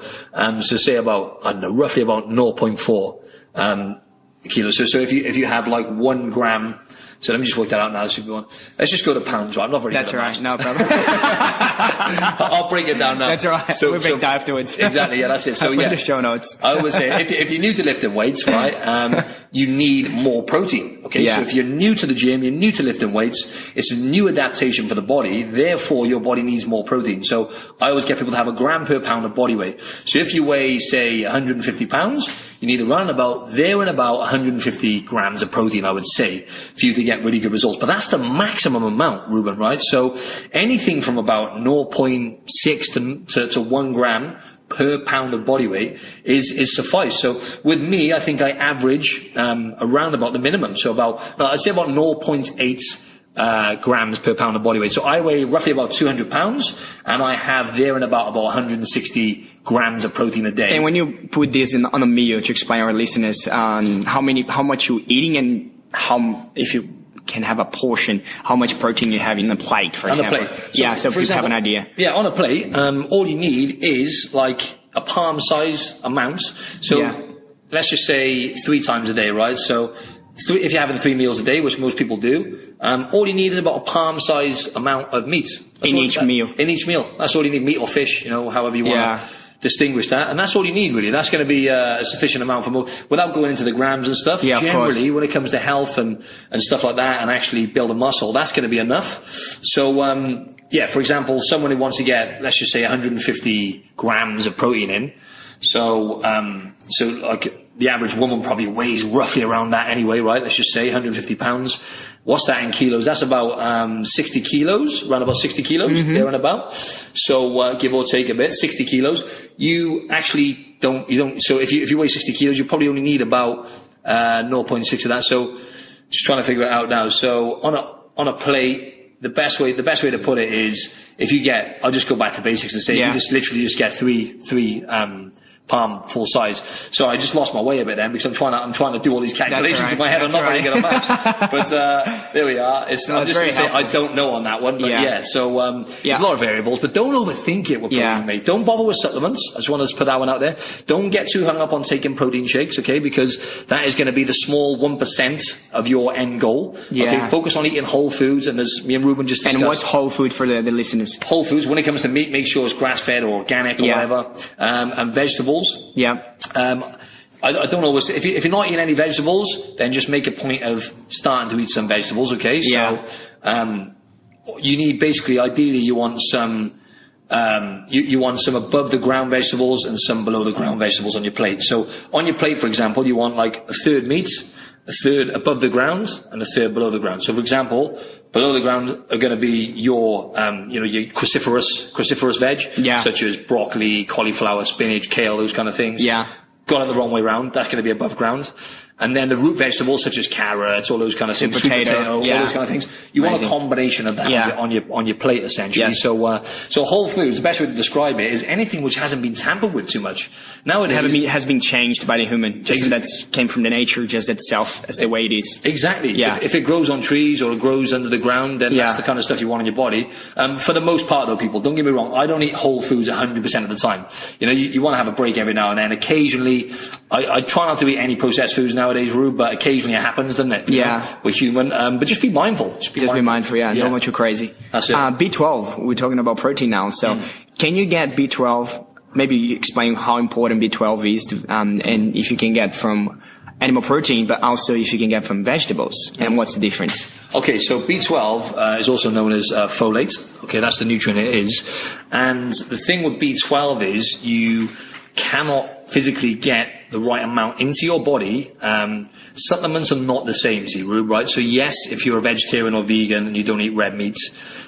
say about roughly about 0.4 kilos. So if you have like 1 gram. So let me just work that out now. Let's just go to pounds, right? I'm not very good at maths. That's all right. No problem. I'll break it down now. That's all right. We'll break that afterwards. Exactly. Yeah, that's it. So I'll put the show notes. I always say, if you're new to lifting weights, right, you need more protein. Okay. Yeah. So if you're new to the gym, you're new to lifting weights, it's a new adaptation for the body. Therefore, your body needs more protein. So I always get people to have 1 gram per pound of body weight. So if you weigh, say, 150 pounds, you need around about 150 grams of protein, I would say, for you to get really good results. But that's the maximum amount, Ruben, right? So anything from about 0.6 to 1 gram per pound of body weight is suffice. So with me, I think I average around about the minimum. So I'd say about 0.8 grams per pound of body weight. So I weigh roughly about 200 pounds and I have there and about 160 grams of protein a day. And when you put this on a meal to explain our listeners how much you're eating and if you can have a portion, how much protein you have in a plate, for example. So people have an idea. Yeah, on a plate, all you need is like a palm size amount. So let's just say 3 times a day, right? So if you're having 3 meals a day, which most people do, all you need is about a palm size amount of meat. In each meal. In each meal. That's all you need, meat or fish, however you want to distinguish that. And that's all you need, really. That's going to be a sufficient amount for most, without going into the grams and stuff. Yeah, generally, when it comes to health and stuff like that and actually build a muscle, that's going to be enough. So, for example, someone who wants to get, let's just say 150 grams of protein in. So like the average woman probably weighs roughly around that anyway, right? Let's just say 150 pounds. What's that in kilos? That's about 60 kilos, around about 60 kilos, there and about. So give or take a bit, 60 kilos. You actually don't. So if you weigh 60 kilos, you probably only need about 0.6 of that. So just trying to figure it out now. So on a plate, the best way to put it is, if you get, I'll just go back to basics and say, if you just literally get three palm full size. So I just lost my way a bit then because I'm trying to do all these calculations in my head. I'm not very good at maths. But there we are. I'm just going to say I don't know on that one. But so there's a lot of variables. But don't overthink it with protein, mate. Don't bother with supplements. I just want to put that one out there. Don't get too hung up on taking protein shakes, okay? Because that is going to be the small 1% of your end goal. Okay, focus on eating whole foods, and as me and Ruben just discussed. And what's whole food for the listeners? Whole foods, when it comes to meat, make sure it's grass-fed or organic or whatever. And vegetables. I don't always, if you're not eating any vegetables, then just make a point of starting to eat some vegetables, okay? So, you need basically, ideally, you want some above the ground vegetables and some below the ground vegetables on your plate. So on your plate, for example, you want like a third meat, a third above the ground, and a third below the ground. So for example, below the ground are going to be your, your cruciferous veg, such as broccoli, cauliflower, spinach, kale, those kind of things. Got it the wrong way around. That's going to be above ground. And then the root vegetables, such as carrots, all those kind of things, sweet potato, all those kind of things. You want a combination of that on your plate, essentially. So whole foods, the best way to describe it is anything which hasn't been tampered with too much. Nowadays, it has been changed by the human. Just that came from the nature, just itself, as the way it is. Exactly. If it grows on trees or it grows under the ground, then that's the kind of stuff you want in your body. For the most part, though, people, don't get me wrong, I don't eat whole foods 100% of the time. You want to have a break every now and then. Occasionally, I try not to eat any processed foods nowadays, Rube, but occasionally it happens, doesn't it? We're human. But just be mindful. Just be mindful, don't want you crazy. That's it. B12, we're talking about protein now. So can you get B12? Maybe you explain how important B12 is, and if you can get from animal protein, but also if you can get from vegetables, and what's the difference? Okay, so B12 is also known as folate. Okay, that's the nutrient it is. And the thing with B12 is you cannot physically get the right amount into your body. Supplements are not the same, see, Rube, right? So yes, if you're a vegetarian or vegan and you don't eat red meat,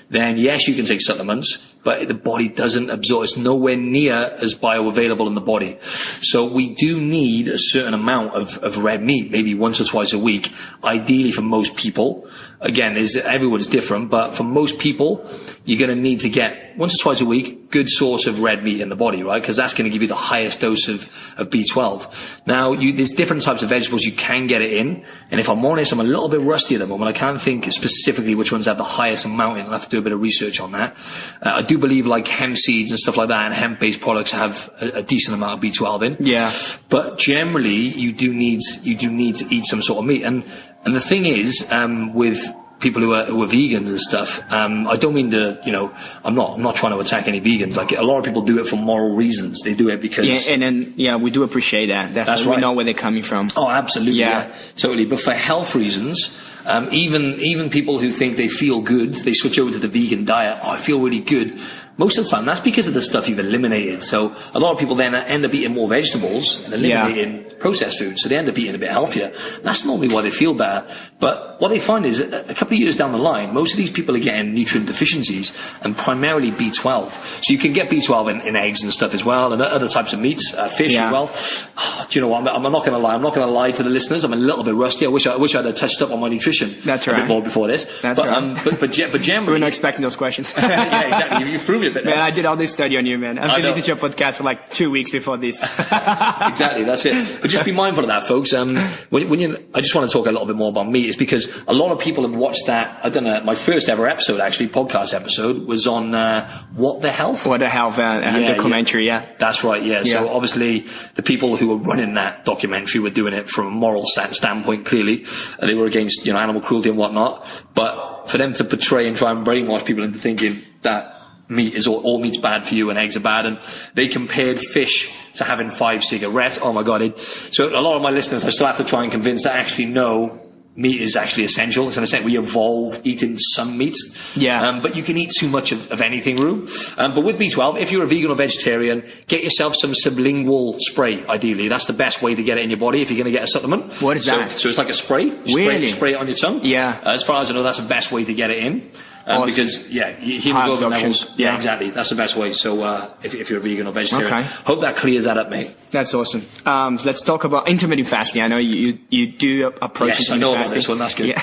then yes, you can take supplements, but the body doesn't absorb. It's nowhere near as bioavailable in the body. So we do need a certain amount of red meat, maybe once or twice a week, ideally for most people. Again, everyone's different, but for most people, you're going to need to get once or twice a week good source of red meat in the body, right? Because that's going to give you the highest dose of B12. Now, there's different types of vegetables you can get it in, and if I'm honest, I'm a little bit rusty at the moment. I can't think specifically which ones have the highest amount in. I'll have to do a bit of research on that. I do believe like hemp seeds and stuff like that and hemp-based products have a decent amount of B12 in. But generally, you do need to eat some sort of meat. And the thing is, with people who are vegans and stuff, I don't mean to, I'm not trying to attack any vegans. Like, a lot of people do it for moral reasons. They do it because... we do appreciate that. That's right. We know where they're coming from. Oh, absolutely. Yeah, totally. But for health reasons, even people who think they feel good, they switch over to the vegan diet. Oh, I feel really good. Most of the time, that's because of the stuff you've eliminated. So a lot of people then end up eating more vegetables and eliminating processed foods. So they end up eating a bit healthier. That's normally why they feel better. But what they find is a couple of years down the line, most of these people are getting nutrient deficiencies and primarily B12. So you can get B12 in eggs and stuff as well, and other types of meats, fish as well. Oh, do you know what? I'm not going to lie. I'm not going to lie to the listeners. I'm a little bit rusty. I wish I'd have touched up on my nutrition a bit more before this. But generally, we're not expecting those questions. Yeah, exactly. You threw me a bit there. Man, I did all this study on you, man. I've been listening to your podcast for like 2 weeks before this. Exactly, that's it. But just be mindful of that, folks. I just want to talk a little bit more about meat, is because a lot of people have watched that. I don't know, my first ever episode, actually, podcast episode, was on What the Health? What the Health, documentary, That's right, So obviously, the people who were running that documentary were doing it from a moral standpoint, clearly. They were against, animal cruelty and whatnot. But for them to portray and try and brainwash people into thinking that meat is all meat's bad for you and eggs are bad, and they compared fish to having 5 cigarettes. Oh my God. So a lot of my listeners, I still have to try and convince that actually no, meat is actually essential. It's in a sense we evolved eating some meat. But you can eat too much of anything, Rube. But with B12, if you're a vegan or vegetarian, get yourself some sublingual spray, ideally. That's the best way to get it in your body if you're going to get a supplement. What is that? So it's like a spray. Really? Spray it on your tongue. As far as I know, that's the best way to get it in. Awesome. Because hemoglobin levels. Yeah, exactly. That's the best way. So if you're a vegan or vegetarian, hope that clears that up, mate. That's awesome. So let's talk about intermittent fasting. I know you do approach intermittent fasting. Yes, I know about this one. That's good. Yeah.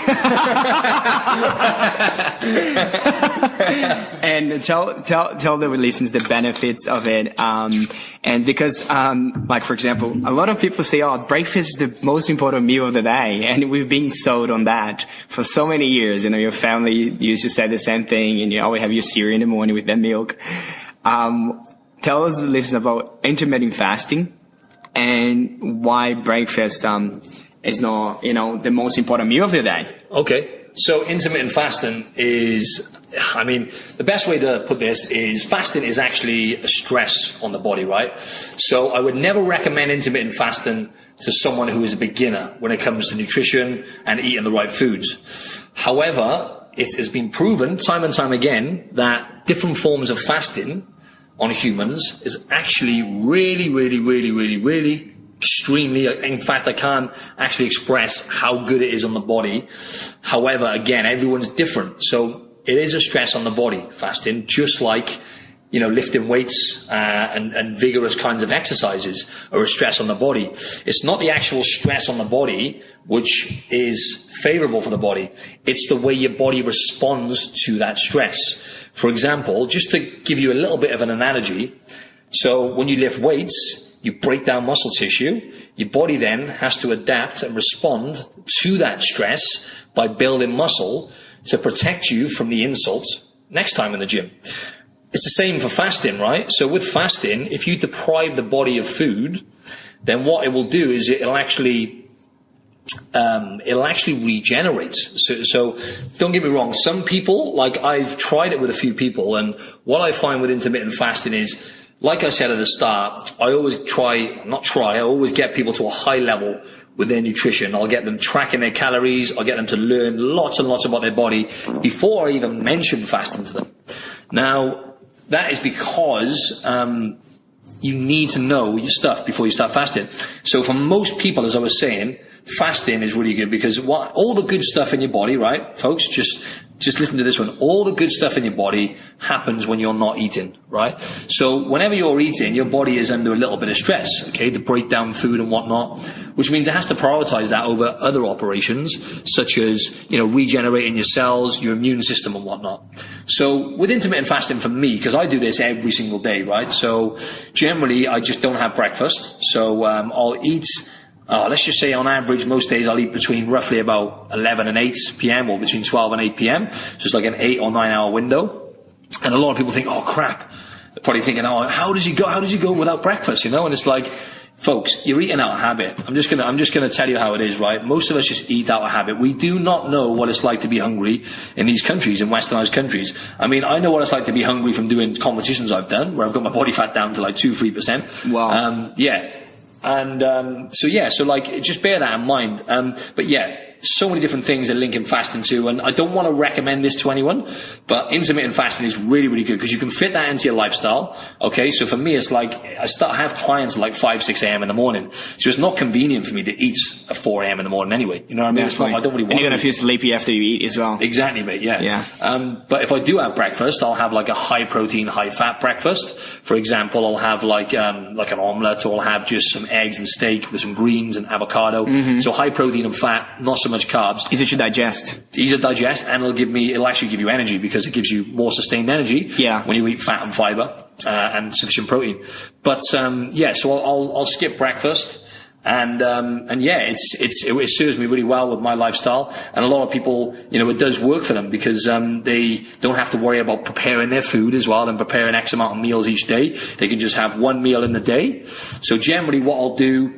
And tell the listeners the benefits of it. And because, like for example, a lot of people say, breakfast is the most important meal of the day, and we've been sold on that for so many years. You know, your family used to say the same thing, and you always have your cereal in the morning with that milk. Tell us, the listeners, about intermittent fasting and why breakfast is not, the most important meal of the day. Okay. So intermittent fasting is, the best way to put this is fasting is actually a stress on the body, right? So I would never recommend intermittent fasting to someone who is a beginner when it comes to nutrition and eating the right foods. However, it has been proven time and time again that different forms of fasting on humans is actually really, really, really, really, really extremely, in fact, I can't actually express how good it is on the body. However, again, everyone's different. So it is a stress on the body, fasting, just like, lifting weights and vigorous kinds of exercises are a stress on the body. It's not the actual stress on the body which is favorable for the body. It's the way your body responds to that stress. For example, just to give you a little bit of an analogy, so when you lift weights, you break down muscle tissue. Your body then has to adapt and respond to that stress by building muscle to protect you from the insult next time in the gym. It's the same for fasting, right? So with fasting, if you deprive the body of food, then what it will do is it'll actually regenerate. So don't get me wrong. Some people, like I've tried it with a few people, and what I find with intermittent fasting is, like I said at the start, I always I always get people to a high level with their nutrition. I'll get them tracking their calories. I'll get them to learn lots and lots about their body before I even mention fasting to them. Now, that is because you need to know your stuff before you start fasting. So for most people, as I was saying, fasting is really good because all the good stuff in your body, right, folks, just listen to this one. All the good stuff in your body happens when you're not eating, right? So whenever you're eating, your body is under a little bit of stress, okay, to break down food and whatnot, which means it has to prioritize that over other operations, such as, regenerating your cells, your immune system and whatnot. So with intermittent fasting for me, because I do this every single day, right? So generally, I just don't have breakfast. So I'll eat... let's just say on average, most days I'll eat between roughly about 11 and 8 p.m. or between 12 and 8 p.m. So it's like an 8 or 9 hour window. And a lot of people think, oh crap. They're probably thinking, how does he go without breakfast? And it's like, folks, you're eating out of habit. I'm just gonna tell you how it is, right? Most of us just eat out of habit. We do not know what it's like to be hungry in these countries, in westernized countries. I know what it's like to be hungry from doing competitions I've done, where I've got my body fat down to like 2-3%. Wow. Yeah. And so just bear that in mind. But yeah, so many different things that link in fasting to, and I don't want to recommend this to anyone, but intermittent fasting is really, really good because you can fit that into your lifestyle. Okay, so for me, it's like I have clients at like 5-6 a.m. in the morning, so it's not convenient for me to eat at 4 a.m. in the morning anyway. You know what I mean? It's not, I don't really want. And you're gonna feel sleepy after you eat as well. Exactly, mate. Yeah. But if I do have breakfast, I'll have like a high protein, high fat breakfast. For example, I'll have like an omelette, or I'll have just some eggs and steak with some greens and avocado. Mm-hmm. So high protein and fat, not so much carbs. Easy to digest. Easy to digest, and it'll actually give you energy because it gives you more sustained energy when you eat fat and fiber and sufficient protein. But so I'll skip breakfast, and it serves me really well with my lifestyle. And a lot of people, it does work for them because they don't have to worry about preparing their food as well and preparing X amount of meals each day. They can just have one meal in the day. So generally what I'll do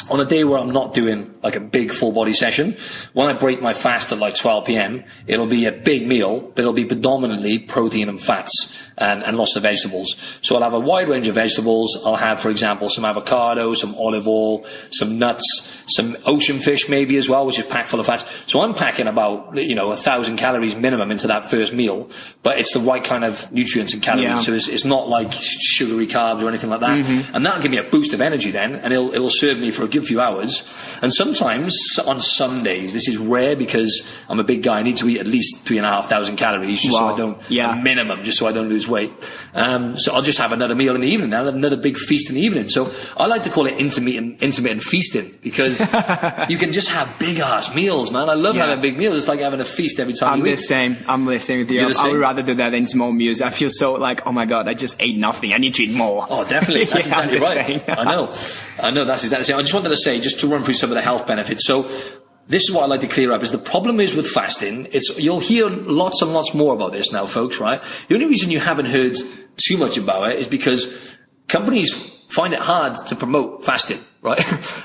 on a day where I'm not doing like a big full body session, when I break my fast at like 12 p.m., it'll be a big meal, but it'll be predominantly protein and fats and lots of vegetables. So I'll have a wide range of vegetables. I'll have, for example, some avocado, some olive oil, some nuts, some ocean fish maybe as well, which is packed full of fats. So I'm packing about, 1,000 calories minimum into that first meal, but it's the right kind of nutrients and calories. Yeah. So it's not like sugary carbs or anything like that. Mm-hmm. And that'll give me a boost of energy then, and it'll serve me for a a good few hours. And sometimes on some days, this is rare because I'm a big guy. I need to eat at least 3,500 calories just so I don't, a minimum, just so I don't lose weight. So I'll just have another meal in the evening now, another big feast in the evening. So I like to call it intermittent feasting because you can just have big ass meals, man. I love having big meals. It's like having a feast every time you eat. I'm the same with you. I would rather do that than small meals. I feel so like, oh my God, I just ate nothing. I need to eat more. Oh, definitely. That's exactly right. I know. That's exactly the same. I just wanted to say, just to run through some of the health benefits. So this is what I like to clear up, is the problem is with fasting, you'll hear lots and lots more about this now, folks, right? The only reason you haven't heard too much about it is because companies find it hard to promote fasting, right?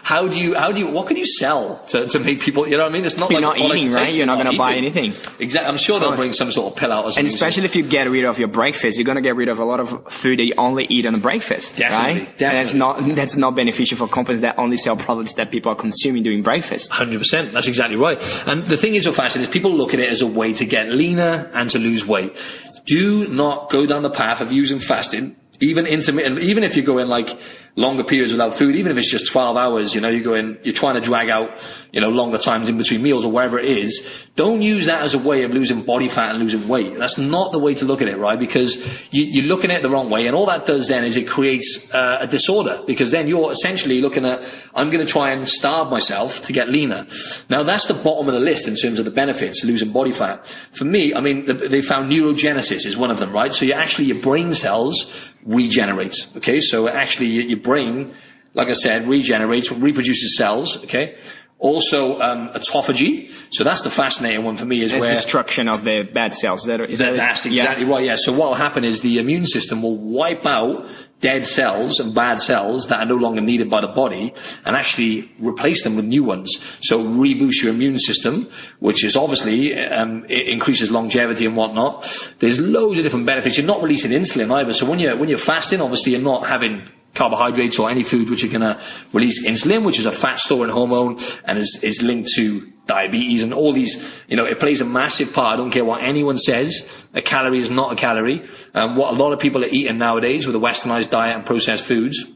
What can you sell to make people, you know what I mean? It's not you're like not eating, right? You're not going to buy anything. Exactly. I'm sure they'll bring some sort of pill out or something. And especially if you get rid of your breakfast, you're going to get rid of a lot of food that you only eat on a breakfast, definitely, right? Definitely. And that's not beneficial for companies that only sell products that people are consuming during breakfast. 100%. That's exactly right. And the thing is with fasting is people look at it as a way to get leaner and to lose weight. Do not go down the path of using fasting, even intermittent, even if you're going like longer periods without food, even if it's just 12 hours, you're trying to drag out, longer times in between meals or wherever it is. Don't use that as a way of losing body fat and losing weight. That's not the way to look at it, right? Because you're looking at it the wrong way. And all that does then is it creates a disorder, because then you're essentially looking at, I'm going to try and starve myself to get leaner. Now that's the bottom of the list in terms of the benefits, losing body fat. For me, I mean, they found neurogenesis is one of them, right? So your brain cells regenerate. Okay. So actually your brain, like I said, regenerates, reproduces cells. Okay. Also, autophagy. So that's the fascinating one for me, is that's where destruction of the bad cells. That's exactly right. Yeah. So what will happen is the immune system will wipe out dead cells and bad cells that are no longer needed by the body and actually replace them with new ones. So reboost your immune system, which is obviously, it increases longevity and whatnot. There's loads of different benefits. You're not releasing insulin either. So when you're fasting, obviously you're not having carbohydrates or any food which are going to release insulin, which is a fat storing hormone and is linked to diabetes and all these, it plays a massive part. I don't care what anyone says. A calorie is not a calorie. What a lot of people are eating nowadays with a westernized diet and processed foods,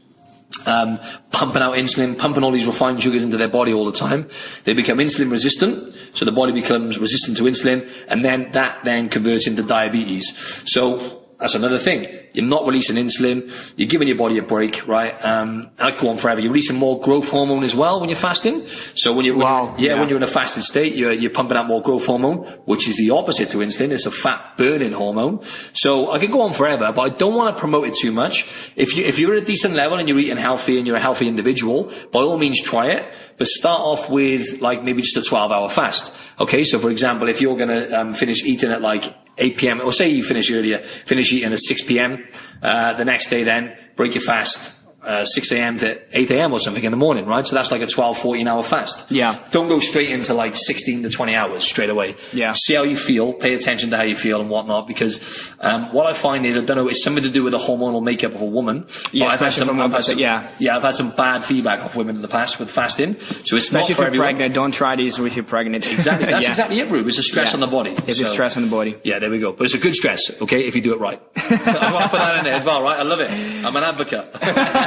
pumping out insulin, pumping all these refined sugars into their body all the time. They become insulin resistant. So the body becomes resistant to insulin, and then that converts into diabetes. So that's another thing. You're not releasing insulin. You're giving your body a break, right? I go on forever. You're releasing more growth hormone as well when you're fasting. So when you're in a fasted state, you're pumping out more growth hormone, which is the opposite to insulin. It's a fat burning hormone. So I could go on forever, but I don't want to promote it too much. If you're at a decent level and you're eating healthy and you're a healthy individual, by all means try it. But start off with like maybe just a 12-hour fast. Okay. So for example, if you're going to finish eating at like 8 p.m. or say you finish earlier, finish eating at 6 p.m. The next day then break your fast 6 a.m. to 8 a.m. or something in the morning, right? So that's like a 12, 14-hour fast. Yeah. Don't go straight into like 16 to 20 hours straight away. Yeah. See how you feel, pay attention to how you feel and whatnot, because what I find is, I don't know, it's something to do with the hormonal makeup of a woman. Yeah, I've had some bad feedback of women in the past with fasting. So it's especially not for if you're everyone. pregnant, don't try this if you're pregnant. Exactly. That's exactly it, Rube. It's a stress on the body. It's a stress on the body. Yeah, there we go. But it's a good stress, okay, if you do it right. I want to put that in there as well, right? I love it. I'm an advocate.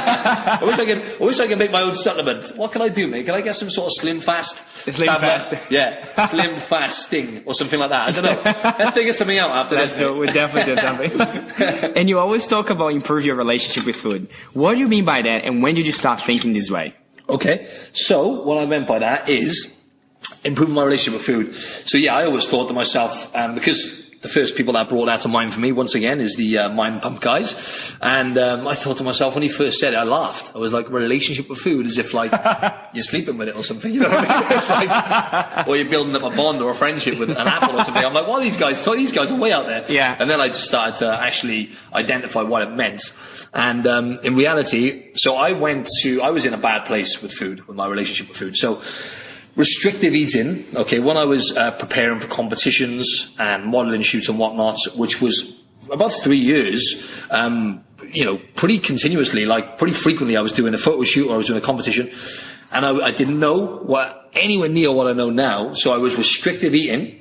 I wish I could make my own supplement. What can I do, mate? Can I get some sort of slim fast? Slim fast. Yeah, slim fasting or something like that. I don't know. Let's figure something out after this. We'll definitely do something. And you always talk about improve your relationship with food. What do you mean by that, and when did you start thinking this way? Okay, so what I meant by that is improving my relationship with food. So yeah, I always thought to myself, because the first people that brought that to mind for me, once again, is the Mind Pump guys. And I thought to myself, when he first said it, I laughed. I was like, relationship with food, as if like you're sleeping with it or something, you know what I mean? It's like, or you're building up a bond or a friendship with an apple or something. I'm like, what are these guys? These guys are way out there. Yeah. And then I just started to actually identify what it meant. And in reality, so I was in a bad place with food, with my relationship with food. So restrictive eating, okay, when I was preparing for competitions and modeling shoots and whatnot, which was about 3 years, pretty continuously, like pretty frequently, I was doing a photo shoot or I was doing a competition, and I didn't know anywhere near what I know now, so I was restrictive eating.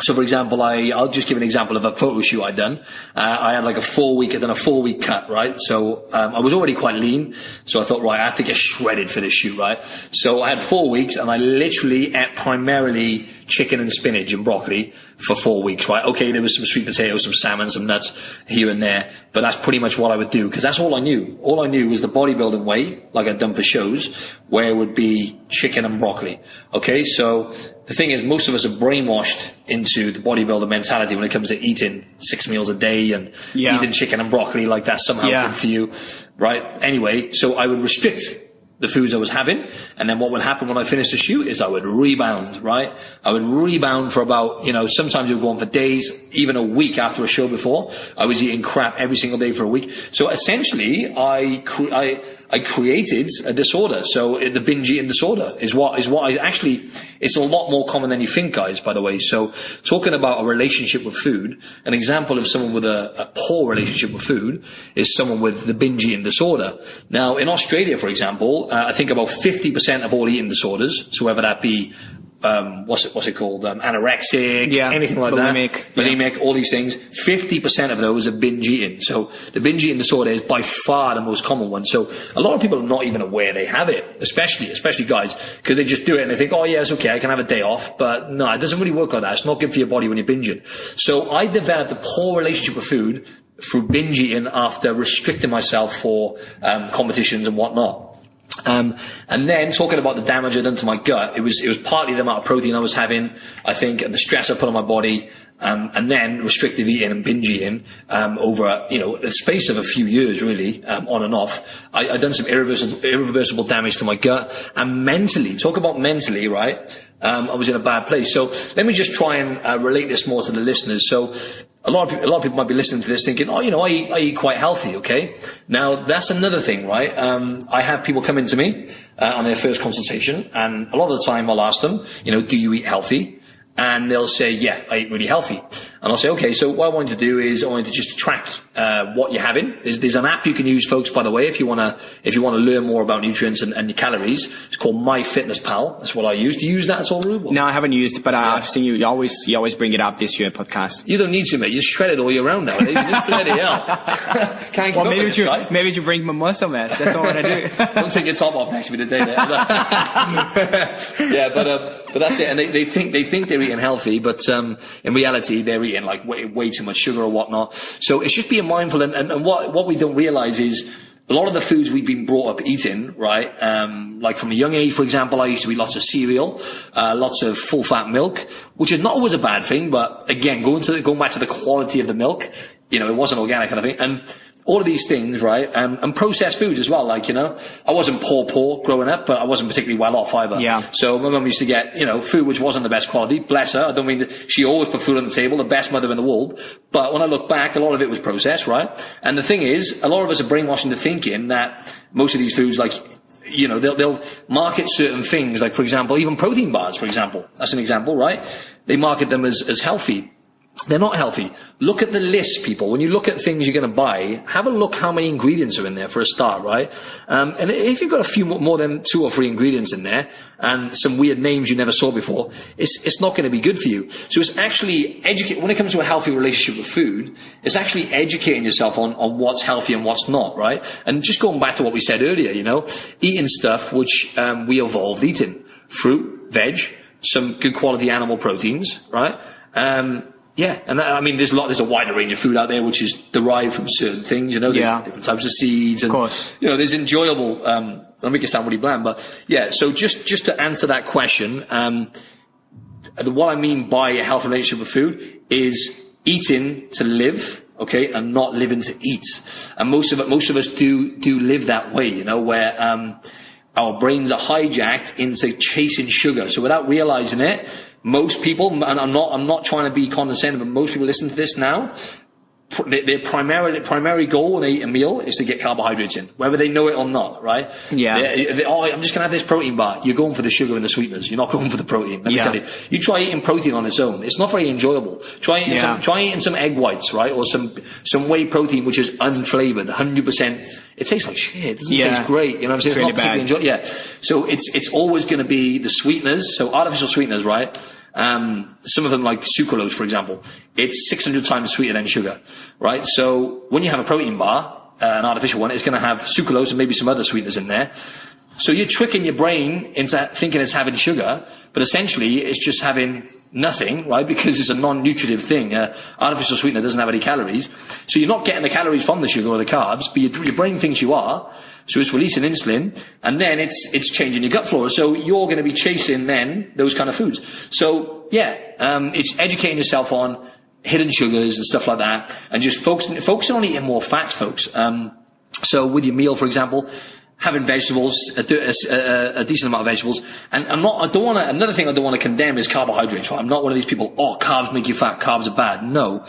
So, for example, I'll just give an example of a photo shoot I'd done. I had like a 4-week cut, right? So, I was already quite lean. So I thought, right, I have to get shredded for this shoot, right? So I had 4 weeks and I literally ate primarily chicken and spinach and broccoli for 4 weeks, right? Okay, there was some sweet potatoes, some salmon, some nuts here and there, but that's pretty much what I would do, because that's all I knew. All I knew was the bodybuilding way, like I'd done for shows, where it would be chicken and broccoli. Okay, so the thing is, most of us are brainwashed into the bodybuilder mentality when it comes to eating 6 meals a day and eating chicken and broccoli like that's somehow good for you, right? Anyway, so I would restrict the foods I was having, and then what would happen when I finished the shoot is I would rebound, right? I would rebound for about, sometimes it would go on for days, even a week after a show before. I was eating crap every single day for a week. So essentially, I created a disorder. So the binge eating disorder is what I actually, it's a lot more common than you think, guys, by the way. So talking about a relationship with food, an example of someone with a poor relationship with food is someone with the binge eating disorder. Now, in Australia, for example, I think about 50% of all eating disorders, so whether that be what's it called? Anorexic, anything like bulimic, all these things. 50% of those are binge eating. So the binge eating disorder is by far the most common one. So a lot of people are not even aware they have it, especially guys, because they just do it and they think, oh yeah, it's okay, I can have a day off. But no, it doesn't really work like that. It's not good for your body when you're binging. So I developed a poor relationship with food through binge eating after restricting myself for competitions and whatnot. And then talking about the damage I'd done to my gut, it was partly the amount of protein I was having, I think, and the stress I put on my body, and then restrictive eating and binge eating, over, the space of a few years, really, on and off. I'd done some irreversible damage to my gut, and mentally, talk about mentally, right? I was in a bad place. So let me just try and relate this more to the listeners. So a lot of people might be listening to this thinking, I eat quite healthy, okay? Now, that's another thing, right? I have people come into me on their first consultation, and a lot of the time I'll ask them, do you eat healthy? And they'll say, yeah, I eat really healthy. And I'll say, okay, so what I want to do is I want to just track what you're having. There's an app you can use, folks, by the way, if you want to learn more about nutrients and your calories. It's called MyFitnessPal. That's what I use. Do you use that at all, Ruben? No, I haven't used it, but I've seen you always bring it up this year podcast. You don't need to, mate. You're shredded all year round nowadays. Just bloody hell. Can't well, maybe you bring my muscle mass. That's all I do. Don't take your top off next to me today. Yeah, but that's it. And they think they're eating healthy, but in reality they're eating like way too much sugar or whatnot. So it's just being mindful, and what we don't realize is a lot of the foods we've been brought up eating, right? Like from a young age, for example, I used to eat lots of cereal, lots of full fat milk, which is not always a bad thing, but again, going back to the quality of the milk, it wasn't organic kind of thing. And all of these things, right? And processed foods as well. Like, I wasn't poor growing up, but I wasn't particularly well off either. Yeah. So my mum used to get, food which wasn't the best quality. Bless her. I don't mean that she always put food on the table, the best mother in the world. But when I look back, a lot of it was processed, right? And the thing is, a lot of us are brainwashed into thinking that most of these foods, like, they'll market certain things. Like, for example, even protein bars, for example. That's an example, right? They market them as healthy. They're not healthy. Look at the list, people. When you look at things you're going to buy, have a look how many ingredients are in there for a start, right? And if you've got a few more than 2 or 3 ingredients in there and some weird names you never saw before, it's not going to be good for you. So it's actually when it comes to a healthy relationship with food, it's actually educating yourself on what's healthy and what's not, right? And just going back to what we said earlier, eating stuff which we evolved eating. Fruit, veg, some good quality animal proteins, right? Yeah, and there's a wider range of food out there which is derived from certain things, there's different types of seeds, and of course, there's enjoyable, I'll make it sound really bland, but yeah, so just to answer that question, what I mean by a healthy relationship with food is eating to live, okay, and not living to eat. And most of us do live that way, where our brains are hijacked into chasing sugar. So without realizing it, most people, and I'm not trying to be condescending, but most people listen to this now, their primary goal when they eat a meal is to get carbohydrates in, whether they know it or not, right? Yeah. I'm just going to have this protein bar. You're going for the sugar and the sweeteners. You're not going for the protein. Let me tell you. You try eating protein on its own. It's not very enjoyable. Try eating some egg whites, right? Or some whey protein, which is unflavored, 100%. It tastes like shit. It doesn't taste great. You know what I'm saying? It's really not particularly enjoyable. Yeah. So it's always going to be the sweeteners. So artificial sweeteners, right? Some of them, like sucralose, for example, it's 600 times sweeter than sugar, right? So when you have a protein bar, an artificial one, it's going to have sucralose and maybe some other sweeteners in there. So you're tricking your brain into thinking it's having sugar, but essentially it's just having nothing, right? Because it's a non-nutritive thing. Artificial sweetener doesn't have any calories. So you're not getting the calories from the sugar or the carbs, but your brain thinks you are. So it's releasing insulin, and then it's changing your gut flora. So you're going to be chasing then those kind of foods. So yeah, it's educating yourself on hidden sugars and stuff like that, and just focusing on eating more fats, folks. So with your meal, for example, having vegetables, a decent amount of vegetables, and another thing I don't want to condemn is carbohydrates. Right? I'm not one of these people, carbs make you fat, carbs are bad. No.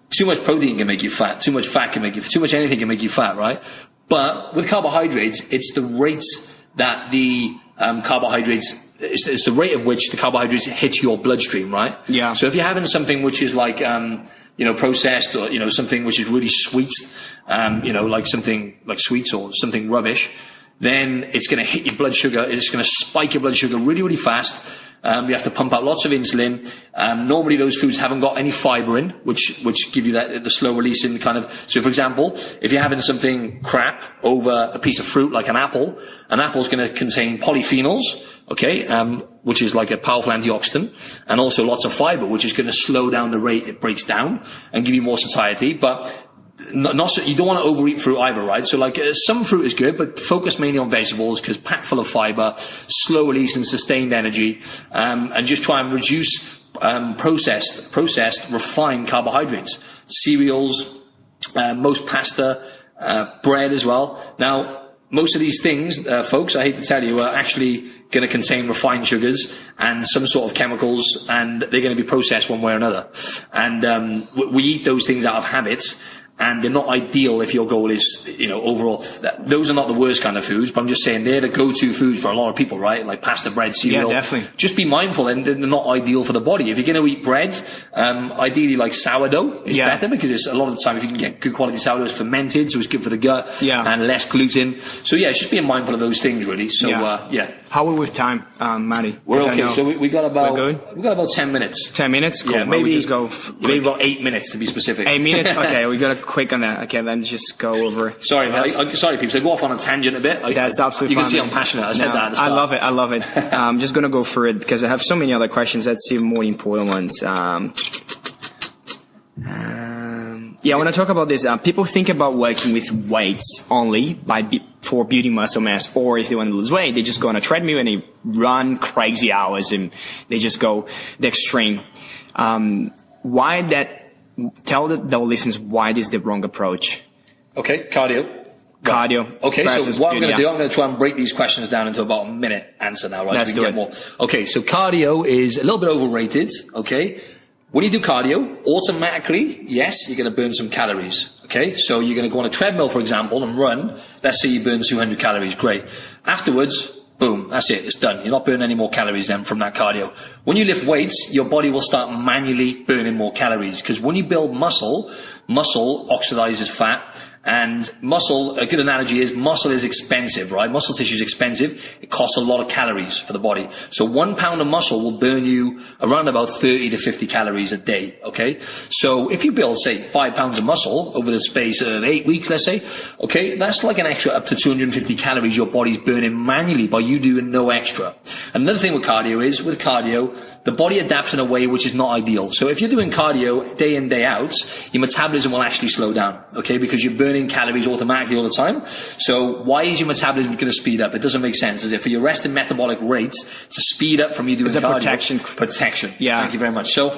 Too much protein can make you fat, too much fat can make you, too much anything can make you fat, right? But with carbohydrates, it's the rate that the carbohydrates, it's the rate at which the carbohydrates hit your bloodstream, right? Yeah. So if you're having something which is like, processed, or, something which is really sweet, like something like sweets or something rubbish, then it's going to hit your blood sugar. It's going to spike your blood sugar really, really fast. You have to pump out lots of insulin. Normally those foods haven't got any fiber in, which give you the slow releasing kind of. So for example, if you're having something crap over a piece of fruit like an apple is going to contain polyphenols, okay, which is like a powerful antioxidant, and also lots of fiber, which is going to slow down the rate it breaks down and give you more satiety. But you don't want to overeat fruit either, right? So like some fruit is good, but focus mainly on vegetables because packed full of fiber, slow release and sustained energy, and just try and reduce processed, refined carbohydrates, cereals, most pasta, bread as well. Now, most of these things, folks, I hate to tell you, are actually going to contain refined sugars and some sort of chemicals, and they're going to be processed one way or another. And we eat those things out of habits. And they're not ideal if your goal is, overall. Those are not the worst kind of foods, but I'm just saying they're the go-to foods for a lot of people, right? Like pasta, bread, cereal. Yeah, definitely. Just be mindful, and they're not ideal for the body. If you're going to eat bread, ideally like sourdough is better, because a lot of the time if you can get good quality sourdough, it's fermented, so it's good for the gut, and less gluten. So yeah, it's just being mindful of those things really. So How are we with time, Matty? We're okay. So we got about 10 minutes. 10 minutes? Cool. Yeah, maybe just go. Maybe about 8 minutes to be specific. 8 minutes? Okay, we got to quick on that. Okay, then just go over. Sorry, people. So I go off on a tangent a bit. That's absolutely fine. You can see I'm passionate. I said that at the start. I love it. I'm just going to go through it because I have so many other questions. Let's see more important ones. I want to talk about this. People think about working with weights only for building muscle mass, or if they want to lose weight, they just go on a treadmill and they run crazy hours and they just go the extreme. Tell the listeners why this is the wrong approach. Okay, cardio. Okay, so what I'm going to do, I'm going to try and break these questions down into about a minute answer now, right? Let's do it. More. Okay, so cardio is a little bit overrated, okay? When you do cardio, automatically, yes, you're going to burn some calories, okay? So you're going to go on a treadmill, for example, and run. Let's say you burn 200 calories, great. Afterwards, boom, that's it, it's done. You're not burning any more calories then from that cardio. When you lift weights, your body will start manually burning more calories, because when you build muscle oxidizes fat. And a good analogy is muscle is expensive, right? Muscle tissue is expensive. It costs a lot of calories for the body. So 1 pound of muscle will burn you around about 30 to 50 calories a day, okay? So if you build, say, 5 pounds of muscle over the space of 8 weeks, let's say, okay, that's like an extra up to 250 calories your body's burning manually by you doing no extra. Another thing with cardio is, the body adapts in a way which is not ideal. So if you're doing cardio day in, day out, your metabolism will actually slow down, okay? Because you're burning calories automatically all the time. So why is your metabolism going to speed up? It doesn't make sense. Is it for your resting metabolic rate to speed up from you doing cardio? Protection. Yeah. Thank you very much. So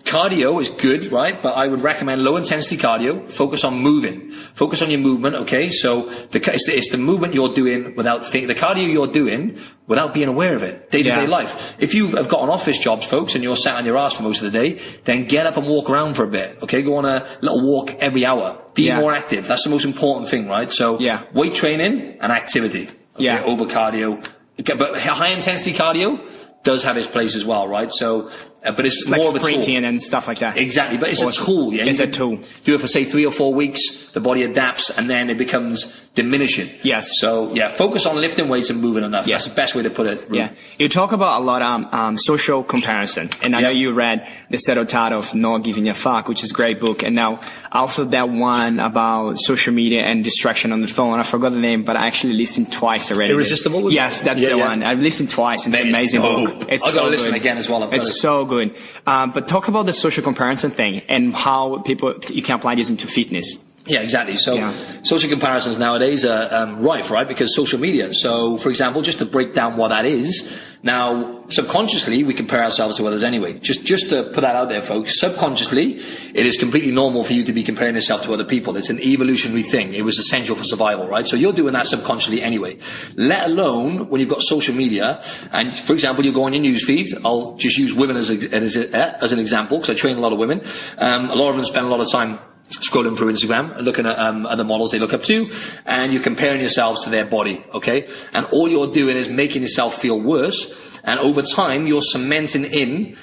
cardio is good, right? But I would recommend low intensity cardio. Focus on moving. Focus on your movement, okay? So it's the movement you're doing the cardio you're doing without being aware of it. Day-to-day life. If you have got an office jobs, folks, and you're sat on your ass for most of the day, then get up and walk around for a bit, okay? Go on a little walk every hour. Be more active. That's the most important thing, right? So weight training and activity, over cardio. But high intensity cardio does have its place as well, right? So but it's like more of a tool. sprinting and stuff like that. Exactly, but it's a tool. Yeah, it's a tool. Do it for say 3 or 4 weeks. The body adapts, and then it becomes diminishing. Yes. So yeah, focus on lifting weights and moving enough. Yeah. That's the best way to put it. Yeah. You talk about a lot social comparison, and I know you read The Subtle Art of Not Giving a Fuck, which is a great book, and now also that one about social media and distraction on the phone. I forgot the name, but I actually listened twice already. Irresistible? Yes, that's the one. I've listened twice. It's an amazing book. It's I've got to listen good. again as well. It's so good. But talk about the social comparison thing and how you can apply this into fitness. Yeah, exactly. So social comparisons nowadays are rife, right? Because social media. So, for example, just to break down what that is, now, subconsciously, we compare ourselves to others anyway. Just to put that out there, folks, subconsciously, it is completely normal for you to be comparing yourself to other people. It's an evolutionary thing. It was essential for survival, right? So you're doing that subconsciously anyway. Let alone when you've got social media, and, for example, you go on your news feed. I'll just use women as an example, because I train a lot of women. A lot of them spend a lot of time scrolling through Instagram and looking at other models they look up to, and you're comparing yourselves to their body, okay? And all you're doing is making yourself feel worse, and over time you're cementing in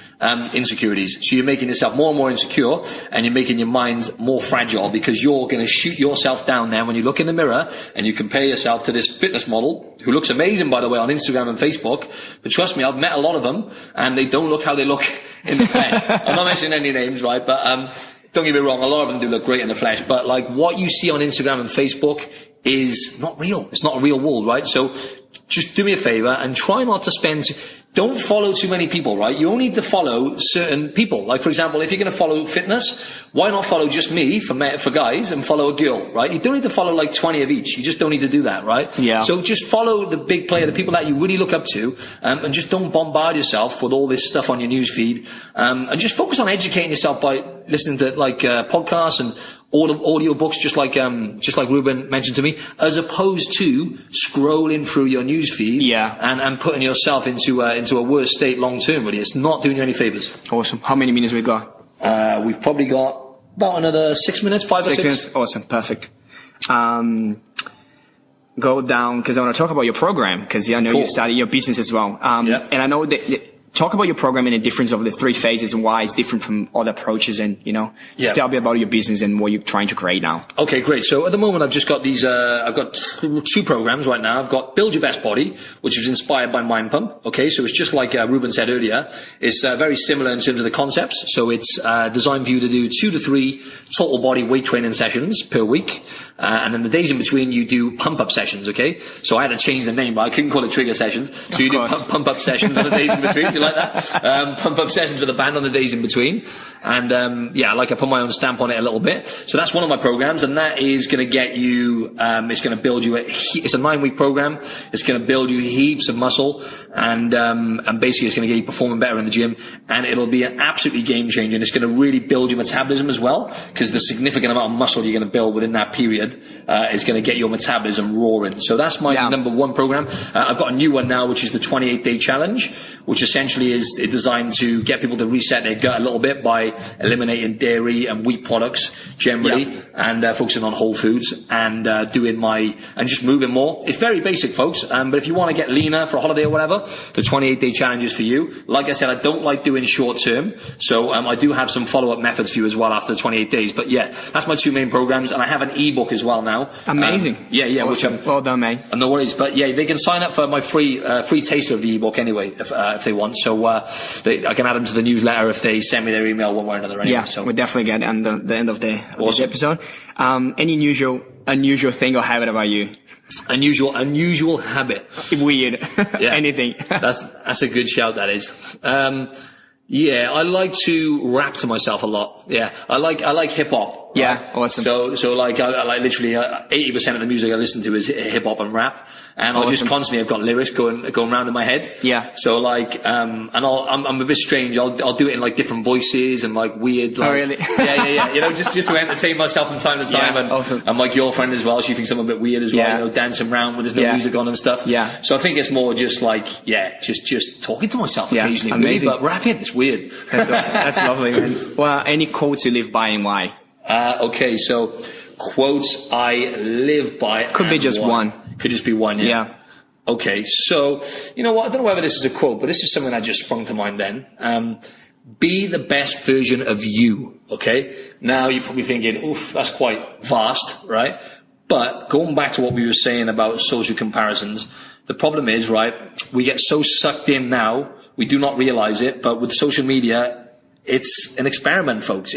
insecurities. So you're making yourself more and more insecure, and you're making your mind more fragile, because you're going to shoot yourself down there when you look in the mirror and you compare yourself to this fitness model who looks amazing, by the way, on Instagram and Facebook. But trust me, I've met a lot of them, and they don't look how they look in the flesh. I'm not mentioning any names, right? But don't get me wrong, a lot of them do look great in the flesh, but like what you see on Instagram and Facebook is not real. It's not a real world, right? So just do me a favor and try not to don't follow too many people, right? You only need to follow certain people. Like, for example, if you're going to follow fitness, why not follow just me for guys and follow a girl, right? You don't need to follow like 20 of each. You just don't need to do that, right? Yeah. So just follow the big player, the people that you really look up to, and just don't bombard yourself with all this stuff on your news feed. And just focus on educating yourself by listening to like podcasts and audio books, just like Ruben mentioned to me, as opposed to scrolling through your news feed and putting yourself into a worse state long term. Really, it's not doing you any favors. Awesome. How many minutes we got? We've probably got about another 6 minutes, 5 or 6 minutes. Awesome, perfect. Go down, because I want to talk about your program, because I know you started your business as well. And I know that. Talk about your program and the difference of the 3 phases and why it's different from other approaches, and, just tell me about your business and what you're trying to create now. Okay, great. So at the moment, I've just got these, I've got 2 programs right now. I've got Build Your Best Body, which is inspired by Mind Pump. Okay, so it's just like Ruben said earlier. It's very similar in terms of the concepts. So it's designed for you to do 2 to 3 total body weight training sessions per week. And then the days in between, you do pump-up sessions, okay? So I had to change the name, but I couldn't call it trigger sessions. So you do pump-up sessions on the days in between. Like that, pump-up sessions with a band on the days in between, and I put my own stamp on it a little bit. So that's one of my programs, and that is going to get you. It's going to build you. It's a 9-week program. It's going to build you heaps of muscle, and basically it's going to get you performing better in the gym, and it'll be an absolutely game changer. And it's going to really build your metabolism as well, because the significant amount of muscle you're going to build within that period is going to get your metabolism roaring. So that's my number 1 program. I've got a new one now, which is the 28-day challenge, which essentially is designed to get people to reset their gut a little bit by eliminating dairy and wheat products generally, and focusing on whole foods and just moving more. It's very basic, folks, but if you want to get leaner for a holiday or whatever, the 28-day challenge is for you. Like I said, I don't like doing short term, so I do have some follow-up methods for you as well after the 28 days. But yeah, that's my 2 main programs, and I have an ebook as well now. Amazing. Awesome. Which well done, mate. No worries, but yeah, they can sign up for my free taster of the ebook anyway if they want. So I can add them to the newsletter if they send me their email one way or another. Anyway, so we'll definitely get at the end of this episode. Any unusual thing or habit about you? Unusual habit. Weird. Anything. That's a good shout. That is. I like to rap to myself a lot. Yeah, I like hip hop. Yeah, awesome. So like I like literally 80% of the music I listen to is hip hop and rap, and I'll just constantly, I've got lyrics going around in my head. Yeah. So like and I'm a bit strange. I'll do it in like different voices and like weird. Like, oh really? Yeah. Just to entertain myself from time to time, and my girlfriend as well. She thinks I'm a bit weird as well. Dancing around when there's no music on and stuff. Yeah. So I think it's more just like just talking to myself occasionally. Amazing. Really, but rapping, it's weird. That's awesome. That's lovely, man. Well, any quotes you live by and why? Okay, so quotes I live by. Could be just one. Could just be one, yeah. Okay, so, you know what, I don't know whether this is a quote, but this is something that just sprung to mind then. Be the best version of you, okay? Now you're probably thinking, oof, that's quite vast, right? But going back to what we were saying about social comparisons, the problem is, right, we get so sucked in now, we do not realize it, but with social media, it's an experiment, folks.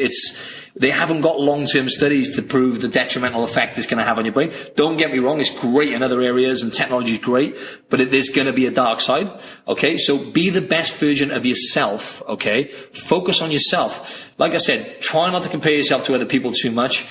They haven't got long-term studies to prove the detrimental effect it's going to have on your brain. Don't get me wrong, it's great in other areas and technology is great, but there's going to be a dark side, okay? So be the best version of yourself, okay? Focus on yourself. Like I said, try not to compare yourself to other people too much.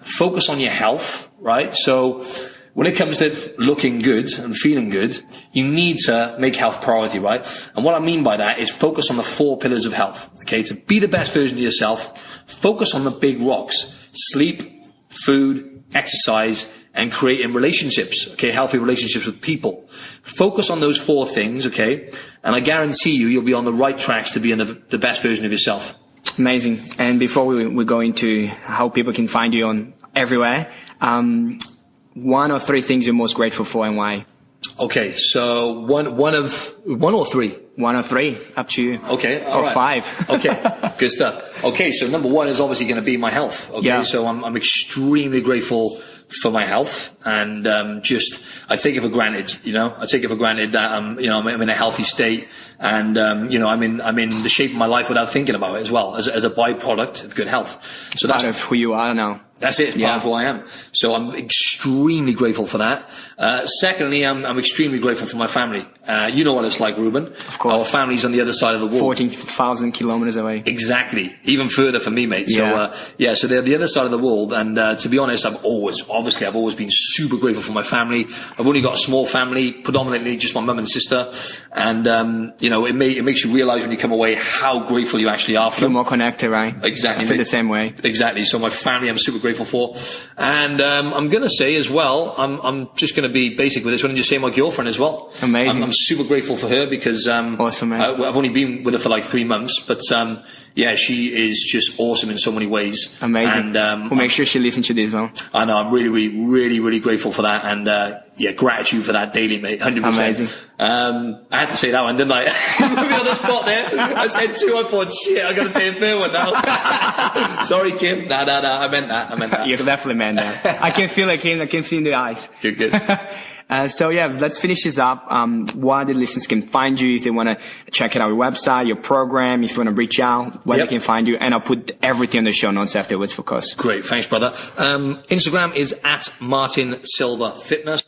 Focus on your health, right? So when it comes to looking good and feeling good, you need to make health priority, right? And what I mean by that is focus on the 4 pillars of health, okay? To be the best version of yourself, focus on the big rocks: sleep, food, exercise, and creating relationships, okay? Healthy relationships with people. Focus on those 4 things, okay? And I guarantee you'll be on the right tracks to be in the best version of yourself. Amazing. And before we go into how people can find you on everywhere, 1 or 3 things you're most grateful for and why? Okay, so one or 3? 1 or 3, up to you. Okay, all right. 5. Okay, good stuff. Okay, so number 1 is obviously going to be my health. Okay, yeah. So I'm extremely grateful for my health, and I take it for granted. I take it for granted that I'm in a healthy state, and I'm in the shape of my life without thinking about it as well, as a byproduct of good health. So that's part of who you are now. That's it, part of who I am. So I'm extremely grateful for that. Secondly, I'm extremely grateful for my family. You know what it's like, Ruben. Of course. Our family's on the other side of the world. 14,000 kilometers away. Exactly. Even further for me, mate. So, so they're the other side of the world. And, to be honest, I've always been super grateful for my family. I've only got a small family, predominantly just my mum and sister. And, it makes you realize when you come away how grateful you actually are for them. Feel more connected, right? Exactly. I feel the same way. Exactly. So my family, I'm super grateful for. And, I'm going to say as well, I'm just going to be basic with this one and just say my girlfriend as well. Amazing. I'm super grateful for her because, awesome, man. I've only been with her for like 3 months, but, she is just awesome in so many ways. Amazing. And, we'll make sure she listens to this as well. I know, I'm really, really, really, really grateful for that. And, gratitude for that daily, mate. 100%. Amazing. I had to say that one, didn't I? Put me on the spot there. I said 2, I thought, shit, I gotta say a third one now. Sorry, Kim. No, I meant that. You definitely meant that. I can feel it, Kim. I can see in the eyes. Good. So let's finish this up. Where the listeners can find you if they want to check out your website, your program, if you want to reach out, where they can find you. And I'll put everything on the show notes afterwards, of course. Great. Thanks, brother. Instagram is @Martin Silva Fitness.